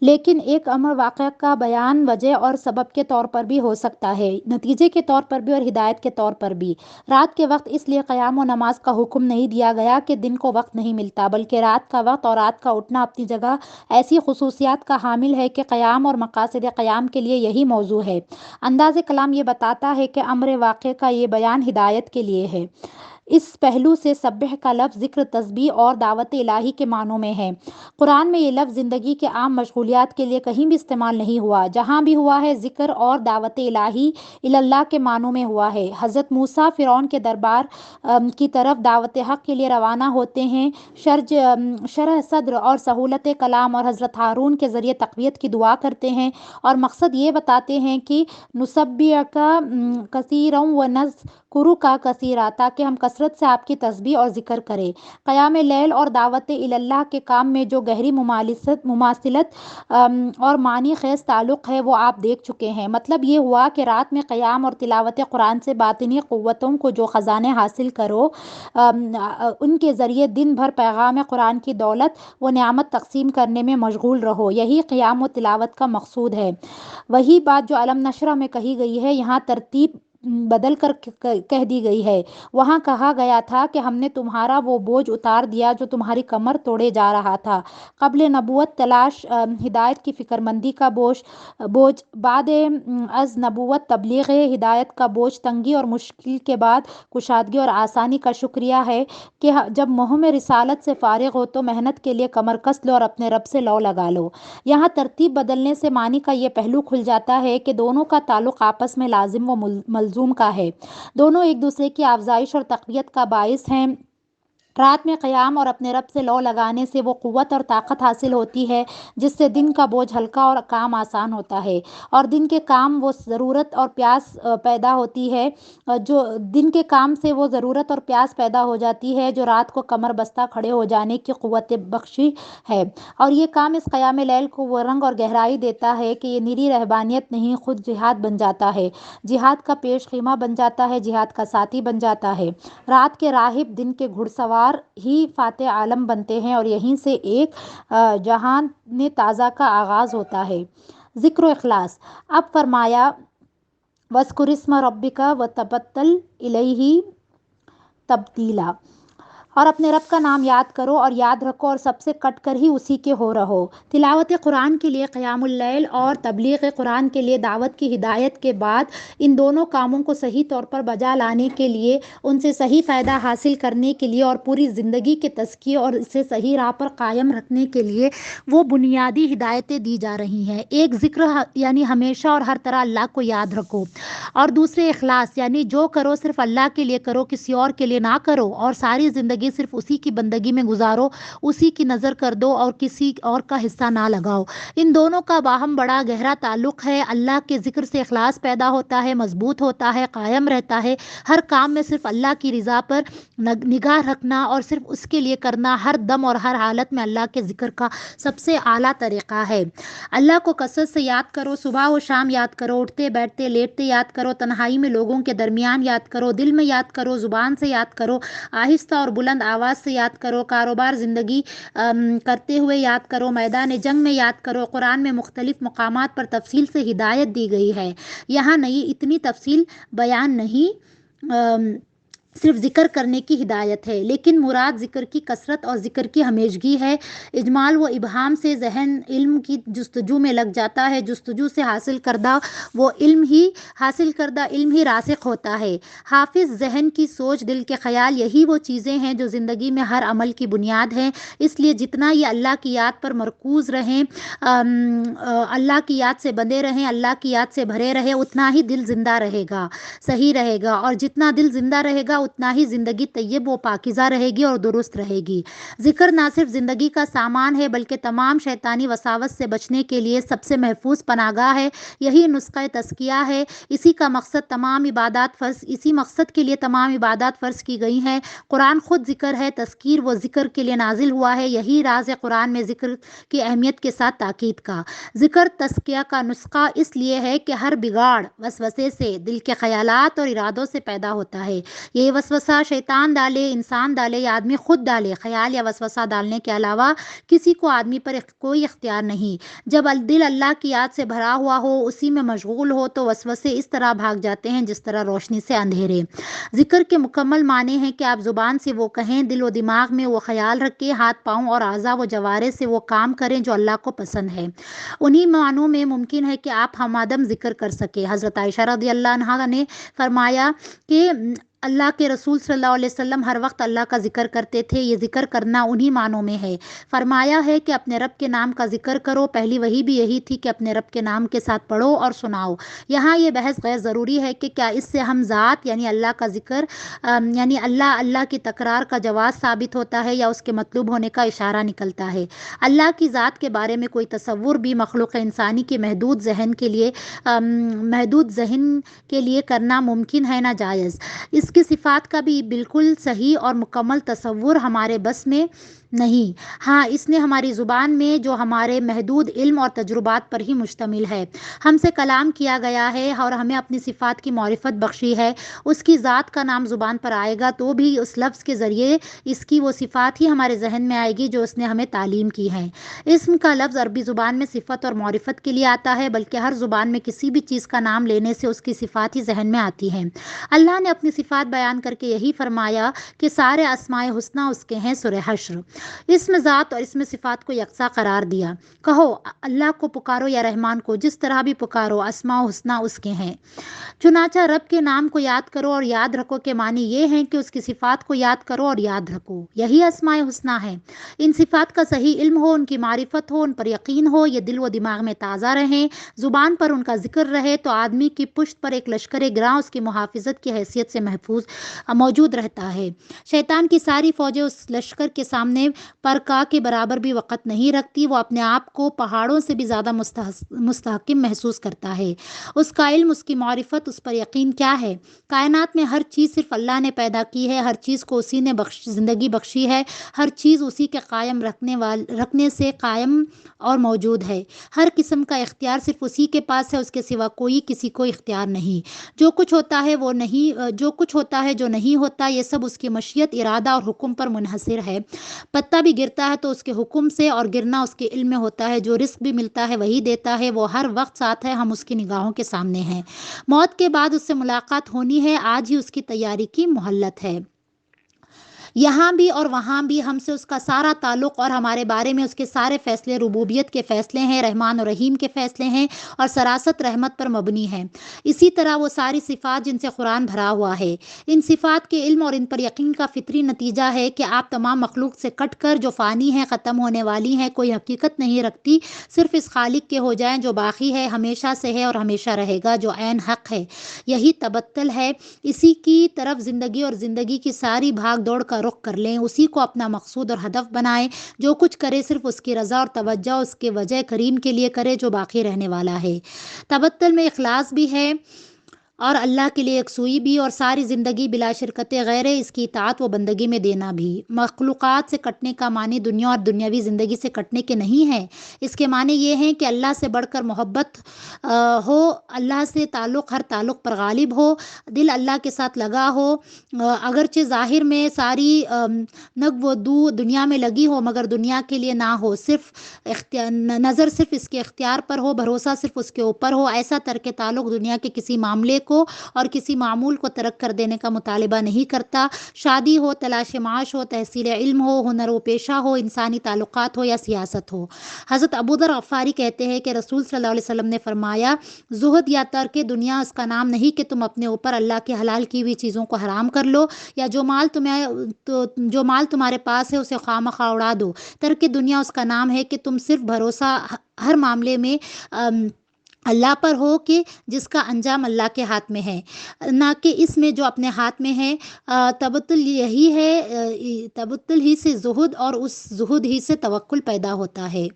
لیکن ایک امر واقعہ کا بیان وجہ اور سبب کے طور پر بھی ہو سکتا ہے، نتیجے کے طور پر بھی اور ہدایت کے طور پر بھی۔ رات کے وقت اس لیے قیام و نماز کا حکم نہیں دیا گیا کہ دن کو وقت نہیں ملتا، بلکہ رات کا وقت اور رات کا اٹھنا اپنی جگہ ایسی خصوصیات کا حامل ہے کہ قیام اور مقاصد قیام کے لیے یہی موضوع ہے۔ انداز کلام یہ بتاتا ہے کہ امر واقع کا یہ بیان ہدایت کے لیے ہے۔ اس پہلو سے سبح کا لفظ ذکر، تسبیح اور دعوت الہی کے معنوں میں ہے۔ قرآن میں یہ لفظ زندگی کے عام مشغولیات کے لیے کہیں بھی استعمال نہیں ہوا، جہاں بھی ہوا ہے ذکر اور دعوت الہی اللہ کے معنوں میں ہوا ہے۔ حضرت موسیٰ فرعون کے دربار کی طرف دعوت حق کے لیے روانہ ہوتے ہیں، شرح صدر اور سہولت کلام، اور حضرت ہارون کے ذریعے تقویت کی دعا کرتے ہیں، اور مقصد یہ بتاتے ہیں کہ نسبحک کثیرا ونذکرک کثیرا، تاکہ ہم کثرت سے آپ کی تسبیح اور ذکر کریں۔ قیام لیل اور دعوت اللہ کے کام میں جو گہری مماثلت اور معنی خیز تعلق ہے وہ آپ دیکھ چکے ہیں۔ مطلب یہ ہوا کہ رات میں قیام اور تلاوت قرآن سے باطنی قوتوں کو جو خزانے حاصل کرو، ان کے ذریعے دن بھر پیغام قرآن کی دولت و نعمت تقسیم کرنے میں مشغول رہو، یہی قیام و تلاوت کا مقصود ہے۔ وہی بات جو علم نشرہ میں کہی گئی ہے یہاں ترتیب بدل کر کہہ دی گئی ہے۔ وہاں کہا گیا تھا کہ ہم نے تمہارا وہ بوجھ اتار دیا جو تمہاری کمر توڑے جا رہا تھا۔ قبل نبوت تلاش ہدایت کی فکر مندی کا بوجھ، بعد از نبوت تبلیغ ہدایت کا بوجھ، تنگی اور مشکل کے بعد کشادگی اور آسانی کا شکریہ ہے کہ جب مہم رسالت سے فارغ ہو تو محنت کے لیے کمر کس لو اور اپنے رب سے لو لگا لو۔ یہاں ترتیب بدلنے سے معنی کا یہ پہلو کھل جاتا ہے کہ دونوں کا تعلق آپس میں لازم و ملزوم کا ہے، دونوں ایک دوسرے کی افزائش اور تقویت کا باعث ہیں۔ رات میں قیام اور اپنے رب سے لو لگانے سے وہ قوت اور طاقت حاصل ہوتی ہے جس سے دن کا بوجھ ہلکا اور کام آسان ہوتا ہے، اور دن کے کام وہ ضرورت اور پیاس پیدا ہوتی ہے جو دن کے کام سے وہ ضرورت اور پیاس پیدا ہو جاتی ہے جو رات کو کمر بستہ کھڑے ہو جانے کی قوت بخشی ہے، اور یہ کام اس قیام لیل کو وہ رنگ اور گہرائی دیتا ہے کہ یہ نری رہبانیت نہیں، خود جہاد بن جاتا ہے، جہاد کا پیش خیمہ بن جاتا ہے، جہاد کا ساتھی بن جاتا ہے۔ رات کے راہب دن کے گھڑ سوار ہی فاتح عالم بنتے ہیں، اور یہیں سے ایک جہان تازہ کا آغاز ہوتا ہے۔ ذکر و اخلاص، اب فرمایا وَاذْكُرِ اسْمَ رَبِّكَ وَتَبَتَّلْ إِلَيْهِ تبتیلا۔ اور اپنے رب کا نام یاد کرو اور یاد رکھو اور سب سے کٹ کر ہی اسی کے ہو رہو۔ تلاوت قرآن کے لیے قیام اللیل اور تبلیغ قرآن کے لیے دعوت کی ہدایت کے بعد ان دونوں کاموں کو صحیح طور پر بجا لانے کے لیے، ان سے صحیح فائدہ حاصل کرنے کے لیے اور پوری زندگی کے تزکیے اور اسے صحیح راہ پر قائم رکھنے کے لیے وہ بنیادی ہدایتیں دی جا رہی ہیں۔ ایک ذکر یعنی ہمیشہ اور ہر طرح اللہ کو یاد رکھو، اور دوسرے اخلاص یعنی جو کرو صرف اللہ کے لیے کرو، کسی اور کے لیے نہ کرو، اور ساری زندگی صرف اسی کی بندگی میں گزارو، اسی کی نظر کر دو اور کسی اور کا حصہ نہ لگاؤ۔ ان دونوں کا باہم بڑا گہرا تعلق ہے۔ اللہ کے ذکر سے اخلاص پیدا ہوتا ہے، مضبوط ہوتا ہے، قائم رہتا ہے۔ ہر کام میں صرف اللہ کی رضا پر نگاہ رکھنا اور صرف اس کے لیے کرنا ہر دم اور ہر حالت میں اللہ کے ذکر کا سب سے اعلیٰ طریقہ ہے۔ اللہ کو کثرت سے یاد کرو، صبح و شام یاد کرو، اٹھتے بیٹھتے لیٹتے یاد کرو، تنہائی میں لوگوں کے درمیان یاد کرو، دل میں یاد کرو، زبان سے یاد کرو، آہستہ اور بلند آواز سے یاد کرو، کاروبار زندگی کرتے ہوئے یاد کرو، میدان جنگ میں یاد کرو۔ قرآن میں مختلف مقامات پر تفصیل سے ہدایت دی گئی ہے، یہاں نہیں اتنی تفصیل بیان نہیں، صرف ذکر کرنے کی ہدایت ہے، لیکن مراد ذکر کی کثرت اور ذکر کی ہمیشگی ہے۔ اجمال و ابہام سے ذہن علم کی جستجو میں لگ جاتا ہے، جستجو سے حاصل کردہ علم ہی راسخ ہوتا ہے۔ حافظ ذہن کی سوچ، دل کے خیال، یہی وہ چیزیں ہیں جو زندگی میں ہر عمل کی بنیاد ہیں۔ اس لیے جتنا یہ اللہ کی یاد پر مرکوز رہیں، اللہ کی یاد سے بندے رہیں، اللہ کی یاد سے بھرے رہے، اتنا ہی دل زندہ رہے گا، صحیح رہے گا، اور جتنا دل زندہ رہے گا اتنا ہی زندگی طیب و پاکیزہ رہے گی اور درست رہے گی۔ ذکر نہ صرف زندگی کا سامان ہے بلکہ تمام شیطانی وساوس سے بچنے کے لیے سب سے محفوظ پناہگاہ ہے۔ یہی نسخہ تزکیہ ہے، اسی مقصد کے لیے تمام عبادات فرض کی گئی ہیں۔ قرآن خود ذکر ہے، تذکیر و ذکر کے لیے نازل ہوا ہے۔ یہی راز ہے قرآن میں ذکر کی اہمیت کے ساتھ تاکید کا۔ ذکر تزکیہ کا نسخہ اس لیے ہے کہ ہر بگاڑ وسوسے سے، دل کے خیالات اور ارادوں سے پیدا ہوتا ہے۔ یہ وسوسہ شیطان ڈالے، انسان ڈالے یا آدمی خود ڈالے، خیال یا وسوسہ ڈالنے کے علاوہ کسی کو آدمی پر کوئی اختیار نہیں۔ جب دل اللہ کی یاد سے بھرا ہوا ہو، اسی میں مشغول ہو، تو وسوسے اس طرح بھاگ جاتے ہیں جس طرح روشنی سے اندھیرے۔ ذکر کے مکمل معنی ہے کہ آپ زبان سے وہ کہیں، دل و دماغ میں وہ خیال رکھیں، ہاتھ پاؤں اور اعضاء و جوارح سے وہ کام کریں جو اللہ کو پسند ہے۔ انہی معنوں میں ممکن ہے کہ آپ ہمدم ذکر کر سکیں۔ حضرت عائشہ رضی اللہ عنہا نے فرمایا کہ اللہ کے رسول صلی اللہ علیہ وسلم ہر وقت اللہ کا ذکر کرتے تھے۔ یہ ذکر کرنا انہی معنوں میں ہے۔ فرمایا ہے کہ اپنے رب کے نام کا ذکر کرو۔ پہلی وحی بھی یہی تھی کہ اپنے رب کے نام کے ساتھ پڑھو اور سناؤ۔ یہاں یہ بحث غیر ضروری ہے کہ کیا اس سے ہم ذات یعنی اللہ کا ذکر یعنی اللہ کی تکرار کا جواز ثابت ہوتا ہے یا اس کے مطلوب ہونے کا اشارہ نکلتا ہے۔ اللہ کی ذات کے بارے میں کوئی تصور بھی مخلوق انسانی کے محدود ذہن کے لیے کرنا ممکن ہے نہ جائز۔ اس کی صفات کا بھی بالکل صحیح اور مکمل تصور ہمارے بس میں نہیں۔ ہاں، اس نے ہماری زبان میں جو ہمارے محدود علم اور تجربات پر ہی مشتمل ہے، ہم سے کلام کیا گیا ہے اور ہمیں اپنی صفات کی معرفت بخشی ہے۔ اس کی ذات کا نام زبان پر آئے گا تو بھی اس لفظ کے ذریعے اس کی وہ صفات ہی ہمارے ذہن میں آئے گی جو اس نے ہمیں تعلیم کی ہیں۔ اسم کا لفظ عربی زبان میں صفت اور معرفت کے لیے آتا ہے، بلکہ ہر زبان میں کسی بھی چیز کا نام لینے سے اس کی صفات ہی ذہن میں آتی ہیں۔ اللہ نے اپنی صفات بیان کر کے یہی فرمایا کہ سارے اسماء حسنی اس کے ہیں۔ سورہ حشر۔ اسم ذات اور اسم صفات کو یکساں قرار دیا۔ کہو اللہ کو پکارو یا رحمان کو، جس طرح بھی پکارو، اسماء حسنی اس کے ہیں۔ چنانچہ رب کے نام کو یاد کرو اور یاد رکھو کے معنی یہ ہیں کہ اس کی صفات کو یاد کرو اور یاد رکھو، یہی اسماء حسنی ہیں۔ ان صفات کا صحیح علم ہو، ان کی معرفت ہو، ان پر یقین ہو، یہ دل و دماغ میں تازہ رہیں، زبان پر ان کا ذکر رہے، تو آدمی کی پشت پر ایک لشکر گراں اس کی محافظت کی حیثیت سے موجود رہتا ہے۔ شیطان کی ساری فوجیں اس لشکر کے سامنے پر کے برابر بھی وقت نہیں رکھتی۔ وہ اپنے آپ کو پہاڑوں سے بھی زیادہ مستحکم محسوس کرتا ہے۔ اس کا علم، اس کی معرفت، اس پر یقین کیا ہے؟ کائنات میں ہر چیز صرف اللہ نے پیدا کی ہے، ہر چیز کو اسی نے زندگی بخشی ہے، ہر چیز اسی کے قائم رکھنے سے قائم اور موجود ہے۔ ہر قسم کا اختیار صرف اسی کے پاس ہے، اس کے سوا کوئی کسی کو اختیار نہیں۔ جو کچھ ہوتا ہے جو نہیں ہوتا، یہ سب اس کی مشیت، ارادہ اور حکم پر منحصر ہے۔ پتا بھی گرتا ہے تو اس کے حکم سے، اور گرنا اس کے علم میں ہوتا ہے۔ جو رزق بھی ملتا ہے وہی دیتا ہے، وہ ہر وقت ساتھ ہے، ہم اس کی نگاہوں کے سامنے ہیں۔ موت کے بعد اس سے ملاقات ہونی ہے، آج ہی اس کی تیاری کی مہلت ہے۔ یہاں بھی اور وہاں بھی ہم سے اس کا سارا تعلق اور ہمارے بارے میں اس کے سارے فیصلے ربوبیت کے فیصلے ہیں، رحمان اور رحیم کے فیصلے ہیں اور سراست رحمت پر مبنی ہیں۔ اسی طرح وہ ساری صفات جن سے قرآن بھرا ہوا ہے، ان صفات کے علم اور ان پر یقین کا فطری نتیجہ ہے کہ آپ تمام مخلوق سے کٹ کر جو فانی ہے، ختم ہونے والی ہیں، کوئی حقیقت نہیں رکھتی، صرف اس خالق کے ہو جائیں جو باقی ہے، ہمیشہ سے ہے اور ہمیشہ رہے گا، جو عین حق ہے۔ یہی تبتل ہے، اسی کی طرف زندگی اور زندگی کی ساری بھاگ دوڑ کا رخ کر لیں، اسی کو اپنا مقصود اور ہدف بنائیں، جو کچھ کرے صرف اس کی رضا اور توجہ اس کے وجہ کریم کے لیے کرے جو باقی رہنے والا ہے۔ تبتل میں اخلاص بھی ہے اور اللہ کے لیے یکسوئی بھی، اور ساری زندگی بلا شرکت غیر اس کی اطاعت و بندگی میں دینا بھی۔ مخلوقات سے کٹنے کا معنی دنیا اور دنیاوی زندگی سے کٹنے کے نہیں ہے، اس کے معنی یہ ہیں کہ اللہ سے بڑھ کر محبت ہو، اللہ سے تعلق ہر تعلق پر غالب ہو، دل اللہ کے ساتھ لگا ہو، اگرچہ ظاہر میں ساری نگ و دو دنیا میں لگی ہو مگر دنیا کے لیے نہ ہو، صرف نظر صرف اس کے اختیار پر ہو، بھروسہ صرف اس کے اوپر ہو، ایسا ترک تعلق دنیا کے کسی معاملے کو اور کسی معمول کو ترک کر دینے کا مطالبہ نہیں کرتا، شادی ہو، تلاش معاش ہو، تحصیل علم ہو، ہنر و پیشہ ہو، انسانی تعلقات ہو یا سیاست ہو۔ حضرت ابوذر غفاری کہتے ہیں کہ رسول صلی اللہ علیہ وسلم نے فرمایا، زہد یا ترک دنیا اس کا نام نہیں کہ تم اپنے اوپر اللہ کے حلال کی ہوئی چیزوں کو حرام کر لو یا جو مال تمہارے پاس ہے اسے خواہ مخواہ اڑا دو، ترک دنیا اس کا نام ہے کہ تم صرف بھروسہ ہر معاملے میں اللہ پر ہو کہ جس کا انجام اللہ کے ہاتھ میں ہے، نہ کہ اس میں جو اپنے ہاتھ میں ہے۔ تبتل یہی ہے، تبتل ہی سے زہد اور اس زہد ہی سے توکل پیدا ہوتا ہے۔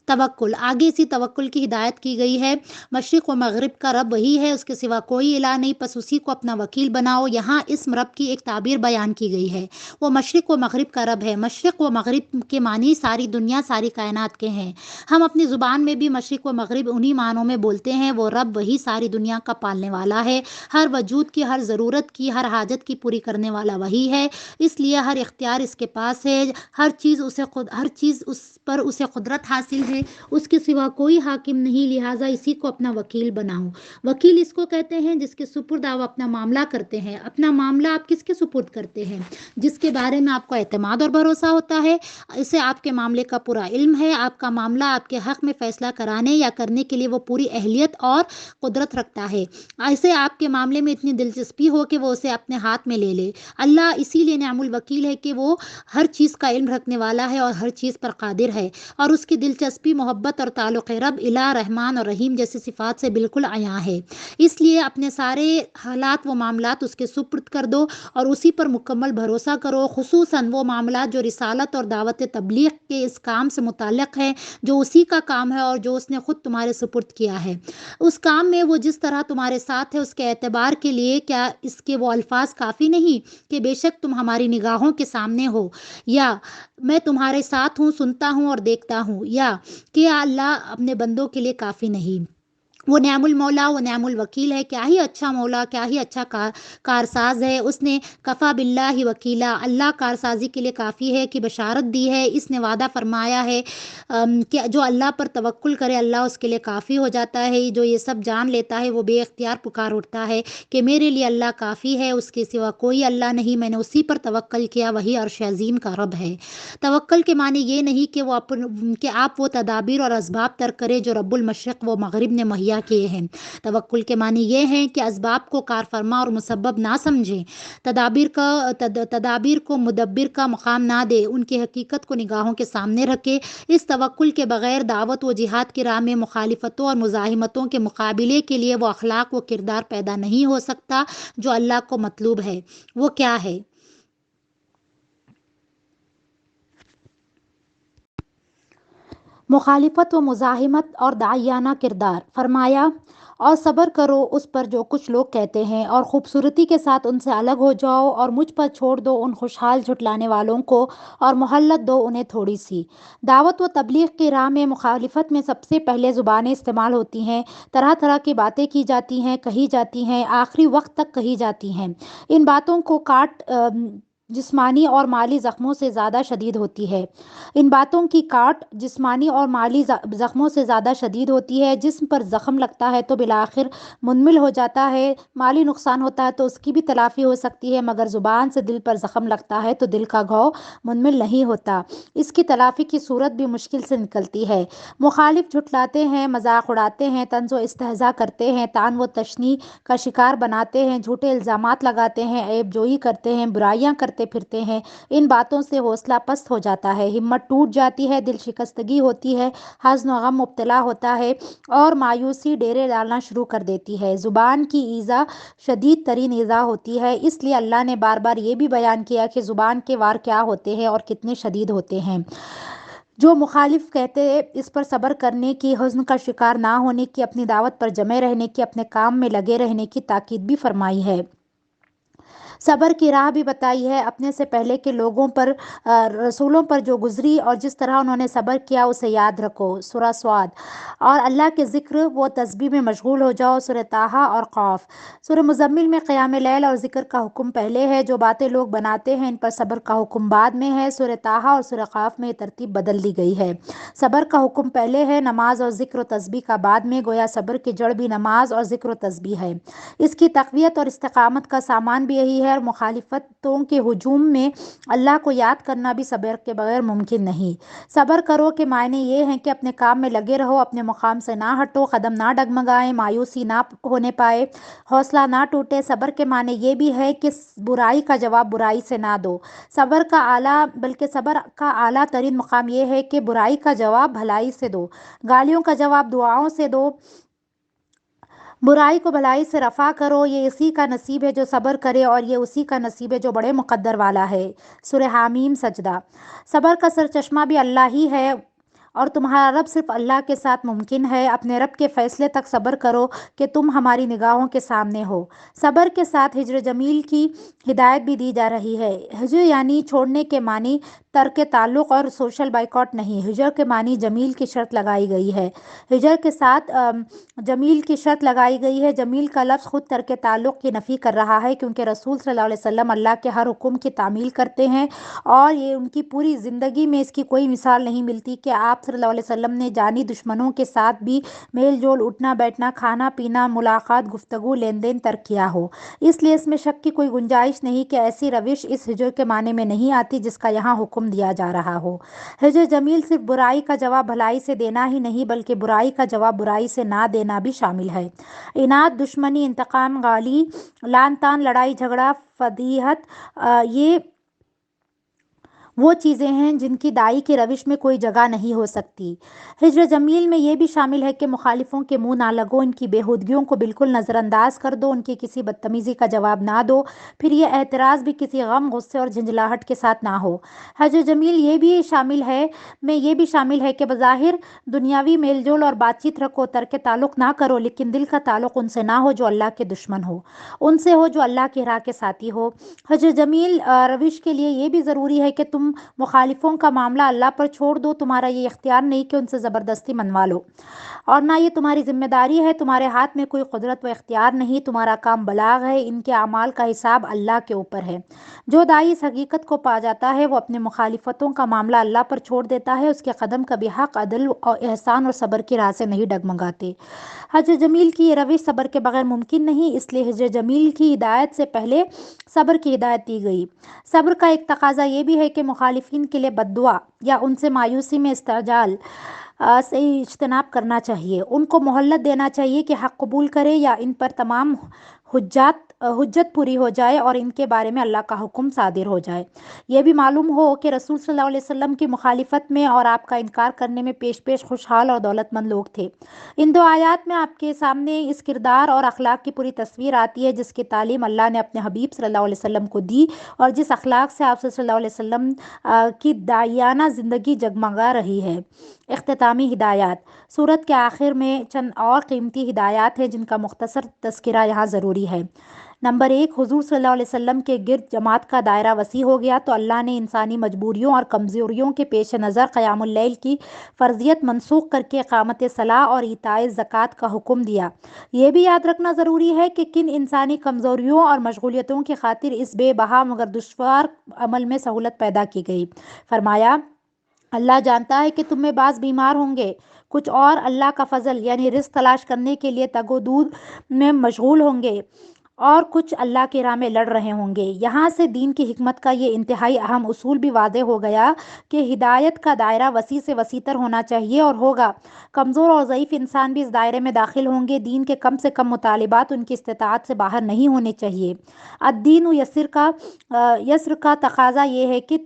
توکل، آگے اسی توکل کی ہدایت کی گئی ہے۔ مشرق و مغرب کا رب وہی ہے، اس کے سوا کوئی الہ نہیں، پس اسی کو اپنا وکیل بناؤ۔ یہاں اسم رب کی ایک تعبیر بیان کی گئی ہے، وہ مشرق و مغرب کا رب ہے۔ مشرق و مغرب کے معنی ساری دنیا، ساری کائنات کے ہیں۔ ہم اپنی زبان میں بھی مشرق و مغرب انہی معنوں میں بولتے ہیں۔ وہ رب وہی ساری دنیا کا پالنے والا ہے، ہر وجود کی، ہر ضرورت کی، ہر حاجت کی پوری کرنے والا وہی ہے، اس لیے ہر اختیار اس کے پاس ہے، ہر چیز اس پر اسے قدرت حاصل ہے، اس کے سوا کوئی حاکم نہیں، لہٰذا اسی کو اپنا وکیل بناؤ۔ وکیل اس کو کہتے ہیں جس کے سپرد آپ اپنا معاملہ کرتے ہیں۔ اپنا معاملہ آپ کس کے سپرد کرتے ہیں؟ جس کے بارے میں آپ کو اعتماد اور بھروسہ ہوتا ہے، اسے آپ کے معاملے کا پورا علم ہے، آپ کا معاملہ آپ کے حق میں فیصلہ کرانے یا کرنے کے لیے وہ پوری اہلیت اور قدرت رکھتا ہے، ایسے آپ کے معاملے میں اتنی دلچسپی ہو کہ وہ اسے اپنے ہاتھ میں لے لے۔ اللہ اسی لیے نعم الوکیل ہے کہ وہ ہر چیز کا علم رکھنے والا ہے اور ہر چیز پر قادر ہے، اور اس کی دلچسپی، محبت اور تعلق رب، الہ، رحمان اور رحیم جیسی صفات سے بالکل عیاں ہے۔ اس لیے اپنے سارے حالات و معاملات اس کے سپرد کر دو اور اسی پر مکمل بھروسہ کرو، خصوصاً وہ معاملات جو رسالت اور دعوت تبلیغ کے اس کام سے متعلق ہے جو اسی کا کام ہے اور جو اس نے خود تمہارے سپرد کیا ہے۔ اس کام میں وہ جس طرح تمہارے ساتھ ہے، اس کے اعتبار کے لیے کیا اس کے وہ الفاظ کافی نہیں کہ بے شک تم ہماری نگاہوں کے سامنے ہو، یا میں تمہارے ساتھ ہوں، سنتا ہوں اور دیکھتا ہوں، یا کہ اللہ اپنے بندوں کے لیے کافی نہیں؟ وہ نعم المولا، وہ نعم الوکیل ہے، کیا ہی اچھا مولا، کیا ہی اچھا کارساز ہے۔ اس نے کفا باللہ وکیلا، اللہ کارسازی کے لیے کافی ہے کی بشارت دی ہے۔ اس نے وعدہ فرمایا ہے کہ جو اللہ پر توکل کرے اللہ اس کے لیے کافی ہو جاتا ہے۔ جو یہ سب جان لیتا ہے وہ بے اختیار پکار اٹھتا ہے کہ میرے لیے اللہ کافی ہے، اس کے سوا کوئی اللہ نہیں، میں نے اسی پر توکل کیا، وہی عرش عظیم کا رب ہے۔ توکل کے معنی یہ نہیں کہ آپ وہ تدابیر اور اسباب ترک کریں جو رب المشرق و مغرب نے مہیا کیے ہیں۔ توکل کے معنی یہ ہیں کہ اسباب کو کار فرما اور مسبب نہ سمجھیں، تدابیر کو مدبر کا مقام نہ دے، ان کی حقیقت کو نگاہوں کے سامنے رکھے۔ اس توکل کے بغیر دعوت و جہاد کی راہ میں مخالفتوں اور مزاحمتوں کے مقابلے کے لیے وہ اخلاق و کردار پیدا نہیں ہو سکتا جو اللہ کو مطلوب ہے۔ وہ کیا ہے؟ مخالفت و مزاحمت اور داعیانہ کردار۔ فرمایا، اور صبر کرو اس پر جو کچھ لوگ کہتے ہیں، اور خوبصورتی کے ساتھ ان سے الگ ہو جاؤ، اور مجھ پر چھوڑ دو ان خوشحال جھٹلانے والوں کو، اور مہلت دو انہیں تھوڑی سی۔ دعوت و تبلیغ کی راہ میں مخالفت میں سب سے پہلے زبانیں استعمال ہوتی ہیں، طرح طرح کی باتیں کی جاتی ہیں، کہی جاتی ہیں، آخری وقت تک کہی جاتی ہیں۔ ان باتوں کو کاٹ جسمانی اور مالی زخموں سے زیادہ شدید ہوتی ہے۔ ان باتوں کی کاٹ جسمانی اور مالی زخموں سے زیادہ شدید ہوتی ہے۔ جسم پر زخم لگتا ہے تو بالآخر منمل ہو جاتا ہے، مالی نقصان ہوتا ہے تو اس کی بھی تلافی ہو سکتی ہے، مگر زبان سے دل پر زخم لگتا ہے تو دل کا گھاؤ منمل نہیں ہوتا، اس کی تلافی کی صورت بھی مشکل سے نکلتی ہے۔ مخالف جھٹلاتے ہیں، مذاق اڑاتے ہیں، طنز و استہزاء کرتے ہیں، طعن و تشنیع کا شکار بناتے ہیں، جھوٹے الزامات لگاتے ہیں، عیب جوئی کرتے ہیں، برائیاں کرتے پھرتے ہیں۔ ان باتوں سے حوصلہ پست ہو جاتا ہے، ہمت ٹوٹ جاتی ہے، دل شکستگی ہوتی ہے، حزن و غم مبتلا ہوتا ہے اور مایوسی ڈیرے ڈالنا شروع کر دیتی ہے۔ زبان کی ایذا شدید ترین ایذا ہوتی ہے، اس لیے اللہ نے بار بار یہ بھی بیان کیا کہ زبان کے وار کیا ہوتے ہیں اور کتنے شدید ہوتے ہیں۔ جو مخالف کہتے اس پر صبر کرنے کی، حزن کا شکار نہ ہونے کی، اپنی دعوت پر جمے رہنے کی، اپنے کام میں لگے رہنے کی تاکید بھی فرمائی ہے۔ صبر کی راہ بھی بتائی ہے، اپنے سے پہلے کے لوگوں پر، رسولوں پر جو گزری اور جس طرح انہوں نے صبر کیا اسے یاد رکھو، سورہ سعد۔ اور اللہ کے ذکر و تسبیح میں مشغول ہو جاؤ، سورہ طٰہٰ اور قاف۔ سورہ مزمل میں قیام لیل اور ذکر کا حکم پہلے ہے، جو باتیں لوگ بناتے ہیں ان پر صبر کا حکم بعد میں ہے۔ سورہ طٰہٰ اور سورہ قاف میں یہ ترتیب بدل دی گئی ہے، صبر کا حکم پہلے ہے، نماز اور ذکر و تسبیح کا بعد میں، گویا صبر کی جڑ بھی نماز اور ذکر و تسبیح ہے، اس کی تقویت اور استقامت کا سامان بھی یہی ہے۔ اور مخالفتوں کے ہجوم میں اللہ کو یاد کرنا بھی صبر کے بغیر ممکن نہیں۔ صبر کرو کے معنی یہ ہیں کہ اپنے کام میں لگے رہو، اپنے مقام سے نہ ہٹو، قدم نہ ڈگمگائیں، مایوسی نہ ہونے پائے، حوصلہ نہ ٹوٹے۔ صبر کے معنی یہ بھی ہے کہ برائی کا جواب برائی سے نہ دو، صبر کا اعلیٰ ترین مقام یہ ہے کہ برائی کا جواب بھلائی سے دو، گالیوں کا جواب دعاؤں سے دو، برائی کو بھلائی سے رفع کرو۔ یہ اسی کا نصیب ہے جو صبر کرے، اور یہ اسی کا نصیب ہے جو بڑے مقدر والا ہے۔ سورہ حامیم سجدہ۔ صبر کا سرچشمہ بھی اللہ ہی ہے اور تمہارا رب صرف اللہ کے ساتھ ممکن ہے۔ اپنے رب کے فیصلے تک صبر کرو کہ تم ہماری نگاہوں کے سامنے ہو۔ صبر کے ساتھ ہجر جمیل کی ہدایت بھی دی جا رہی ہے۔ ہجر یعنی چھوڑنے کے معنی ترک تعلق اور سوشل بائیکاٹ نہیں، ہجر کے معنی جمیل کی شرط لگائی گئی ہے، ہجر کے ساتھ جمیل کی شرط لگائی گئی ہے۔ جمیل کا لفظ خود ترک تعلق کی نفی کر رہا ہے، کیونکہ رسول صلی اللہ علیہ وسلم اللہ کے ہر حکم کی تعمیل کرتے ہیں اور یہ ان کی پوری زندگی میں اس کی کوئی مثال نہیں ملتی کہ آپ صلی اللہ علیہ وسلم نے جانی دشمنوں کے ساتھ بھی میل جول، اٹھنا بیٹھنا، کھانا پینا، ملاقات، گفتگو، لین دین ترک کیا ہو۔ اس لیے اس میں شک کی کوئی گنجائش نہیں کہ ایسی روش اس ہجر کے معنی میں نہیں آتی جس کا یہاں حکم دیا جا رہا ہو۔ ہجر جمیل صرف برائی کا جواب بھلائی سے دینا ہی نہیں بلکہ برائی کا جواب برائی سے نہ دینا بھی شامل ہے۔ اناد، دشمنی، انتقام، گالی، لعن طعن، لڑائی جھگڑا، فضیحت، یہ وہ چیزیں ہیں جن کی داعی کی روش میں کوئی جگہ نہیں ہو سکتی۔ ہجر جمیل میں یہ بھی شامل ہے کہ مخالفوں کے منہ نہ لگو، ان کی بےہودگیوں کو بالکل نظر انداز کر دو، ان کی کسی بدتمیزی کا جواب نہ دو، پھر یہ اعتراض بھی کسی غم، غصے اور جھنجھلاہٹ کے ساتھ نہ ہو۔ ہجر جمیل یہ بھی شامل ہے کہ بظاہر دنیاوی میل جول اور بات چیت رکھو، ترک تعلق نہ کرو، لیکن دل کا تعلق ان سے نہ ہو جو اللہ کے دشمن ہو، ان سے ہو جو اللہ کی راہ کے ساتھی ہو۔ ہجر جمیل روش کے لیے یہ بھی ضروری ہے کہ تم مخالفوں کا معاملہ اللہ پر چھوڑ دو، تمہارا یہ اختیار نہیں کہ ان سے زبردستی منوا لو، اور نہ یہ تمہاری ذمہ داری ہے، تمہارے ہاتھ میں کوئی قدرت و اختیار نہیں، تمہارا کام بلاغ ہے، ان کے اعمال کا حساب اللہ کے اوپر ہے۔ جو داعی اس حقیقت کو پا جاتا ہے وہ اپنے مخالفتوں کا معاملہ اللہ پر چھوڑ دیتا ہے، اس کے قدم کبھی حق، عدل اور احسان اور صبر کی راہ سے نہیں ڈگمگاتے۔ ہجر جمیل کی یہ روش صبر کے بغیر ممکن نہیں، اس لیے ہجر جمیل کی ہدایت سے پہلے صبر کی ہدایت دی گئی۔ صبر کا ایک تقاضا یہ بھی ہے کہ مخالفین کے لیے بد دعا یا ان سے مایوسی میں استعجال سے اجتناب کرنا چاہیے، ان کو مہلت دینا چاہیے کہ حق قبول کرے یا ان پر تمام حجت پوری ہو جائے اور ان کے بارے میں اللہ کا حکم صادر ہو جائے۔ یہ بھی معلوم ہو کہ رسول صلی اللہ علیہ وسلم کی مخالفت میں اور آپ کا انکار کرنے میں پیش خوشحال اور دولت مند لوگ تھے۔ ان دو آیات میں آپ کے سامنے اس کردار اور اخلاق کی پوری تصویر آتی ہے جس کی تعلیم اللہ نے اپنے حبیب صلی اللہ علیہ وسلم کو دی اور جس اخلاق سے آپ صلی اللہ علیہ وسلم کی داعیانہ زندگی جگمگا رہی ہے۔ اختتامی ہدایات۔ سورت کے آخر میں چند اور قیمتی ہدایات ہیں جن کا مختصر تذکرہ یہاں ضروری ہے۔ نمبر 1، حضور صلی اللہ علیہ وسلم کے گرد جماعت کا دائرہ وسیع ہو گیا تو اللہ نے انسانی مجبوریوں اور کمزوریوں کے پیش نظر قیام اللیل کی فرضیت منسوخ کر کے اقامت صلاح اور ایتاء زکوٰۃ کا حکم دیا۔ یہ بھی یاد رکھنا ضروری ہے کہ کن انسانی کمزوریوں اور مشغولیتوں کی خاطر اس بے بہا مگر دشوار عمل میں سہولت پیدا کی گئی۔ فرمایا، اللہ جانتا ہے کہ تم میں بعض بیمار ہوں گے، کچھ اور اللہ کا فضل یعنی رزق تلاش کرنے کے لیے تگ و دود میں مشغول ہوں گے، اور کچھ اللہ کی راہ میں لڑ رہے ہوں گے۔ یہاں سے دین کی حکمت کا یہ انتہائی اہم اصول بھی واضح ہو گیا کہ ہدایت کا دائرہ وسیع سے وسیع تر ہونا چاہیے اور ہوگا۔ کمزور اور ضعیف انسان بھی اس دائرے میں داخل ہوں گے۔ دین کے کم سے کم مطالبات ان کی استطاعت سے باہر نہیں ہونے چاہیے۔ الدین یسر کا تقاضا یہ ہے کہ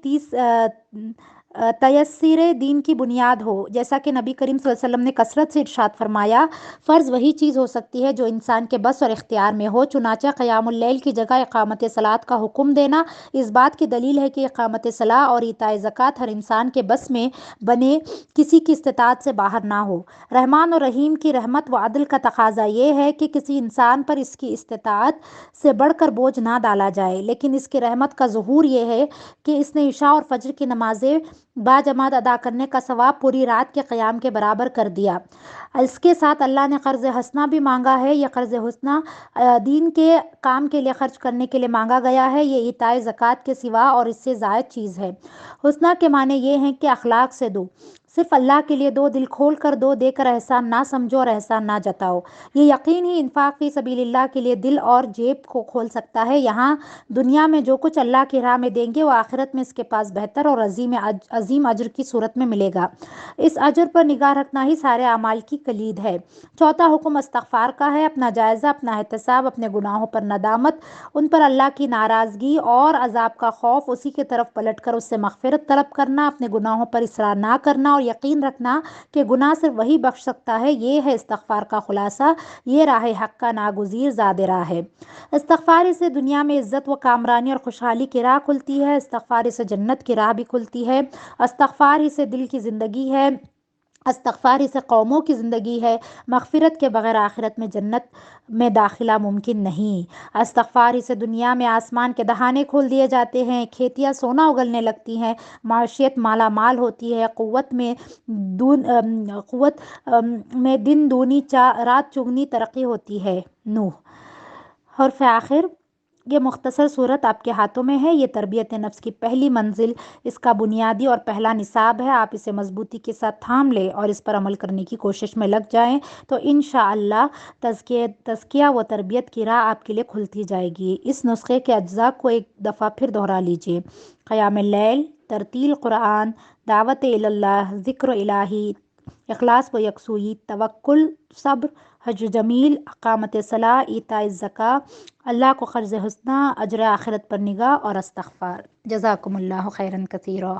تیسیر دین کی بنیاد ہو، جیسا کہ نبی کریم صلی اللہ علیہ وسلم نے کثرت سے ارشاد فرمایا، فرض وہی چیز ہو سکتی ہے جو انسان کے بس اور اختیار میں ہو، چنانچہ قیام اللیل کی جگہ اقامت صلاۃ کا حکم دینا اس بات کی دلیل ہے کہ اقامت صلاح اور ایتاء زکوٰۃ ہر انسان کے بس میں بنے، کسی کی استطاعت سے باہر نہ ہو۔ رحمان اور رحیم کی رحمت و عدل کا تقاضا یہ ہے کہ کسی انسان پر اس کی استطاعت سے بڑھ کر بوجھ نہ ڈالا جائے، لیکن اس کی رحمت کا ظہور یہ ہے کہ اس نے عشاء اور فجر کی نمازیں باجماعت ادا کرنے کا ثواب پوری رات کے قیام کے برابر کر دیا۔ اس کے ساتھ اللہ نے قرض حسنہ بھی مانگا ہے۔ یہ قرض حسنہ دین کے کام کے لیے خرچ کرنے کے لیے مانگا گیا ہے۔ یہ ایتاء زکوٰۃ کے سوا اور اس سے زائد چیز ہے۔ حسنہ کے معنی یہ ہیں کہ اخلاق سے دو، صرف اللہ کے لیے دو، دل کھول کر دو، دے کر احسان نہ سمجھو اور احسان نہ جتاؤ۔ یہ یقین ہی انفاق فی سبیل اللہ کے لیے دل اور جیب کو کھول سکتا ہے۔ یہاں دنیا میں جو کچھ اللہ کی راہ میں دیں گے وہ آخرت میں اس کے پاس بہتر اور عظیم اجر کی صورت میں ملے گا۔ اس اجر پر نگاہ رکھنا ہی سارے اعمال کی کلید ہے۔ چوتھا حکم استغفار کا ہے۔ اپنا جائزہ، اپنا احتساب، اپنے گناہوں پر ندامت، ان پر اللہ کی ناراضگی اور عذاب کا خوف، اسی کی طرف پلٹ کر اس سے مغفرت طلب کرنا، اپنے گناہوں پر اصرار نہ کرنا اور یقین رکھنا کہ گناہ صرف وہی بخش سکتا ہے، یہ ہے استغفار کا خلاصہ۔ یہ راہ حق کا ناگزیر زاد راہ ہے۔ استغفار سے دنیا میں عزت و کامرانی اور خوشحالی کی راہ کھلتی ہے۔ استغفار سے جنت کی راہ بھی کھلتی ہے۔ استغفار ہی سے دل کی زندگی ہے۔ استغفار ہی سے قوموں کی زندگی ہے۔ مغفرت کے بغیر آخرت میں جنت میں داخلہ ممکن نہیں۔ استغفار ہی سے دنیا میں آسمان کے دہانے کھول دیے جاتے ہیں، کھیتیاں سونا اگلنے لگتی ہیں، معیشت مالا مال ہوتی ہے، قوت میں دن دونی رات چگنی ترقی ہوتی ہے۔ حرف آخر، یہ مختصر صورت آپ کے ہاتھوں میں ہے۔ یہ تربیت نفس کی پہلی منزل، اس کا بنیادی اور پہلا نصاب ہے۔ آپ اسے مضبوطی کے ساتھ تھام لیں اور اس پر عمل کرنے کی کوشش میں لگ جائیں تو انشاءاللہ تزکیہ و تربیت کی راہ آپ کے لیے کھلتی جائے گی۔ اس نسخے کے اجزاء کو ایک دفعہ پھر دہرا لیجیے: قیام اللیل، ترتیل قرآن، دعوت اللہ، ذکر الہی، اخلاص و یکسوئی، توکل، صبر، حج جمیل، اقامت صلاح، ایتاء زکوٰۃ، اللہ کو قرض حسنہ، اجر آخرت پر نگاہ اور استغفار۔ جزاکم اللہ خیرا کثیرا۔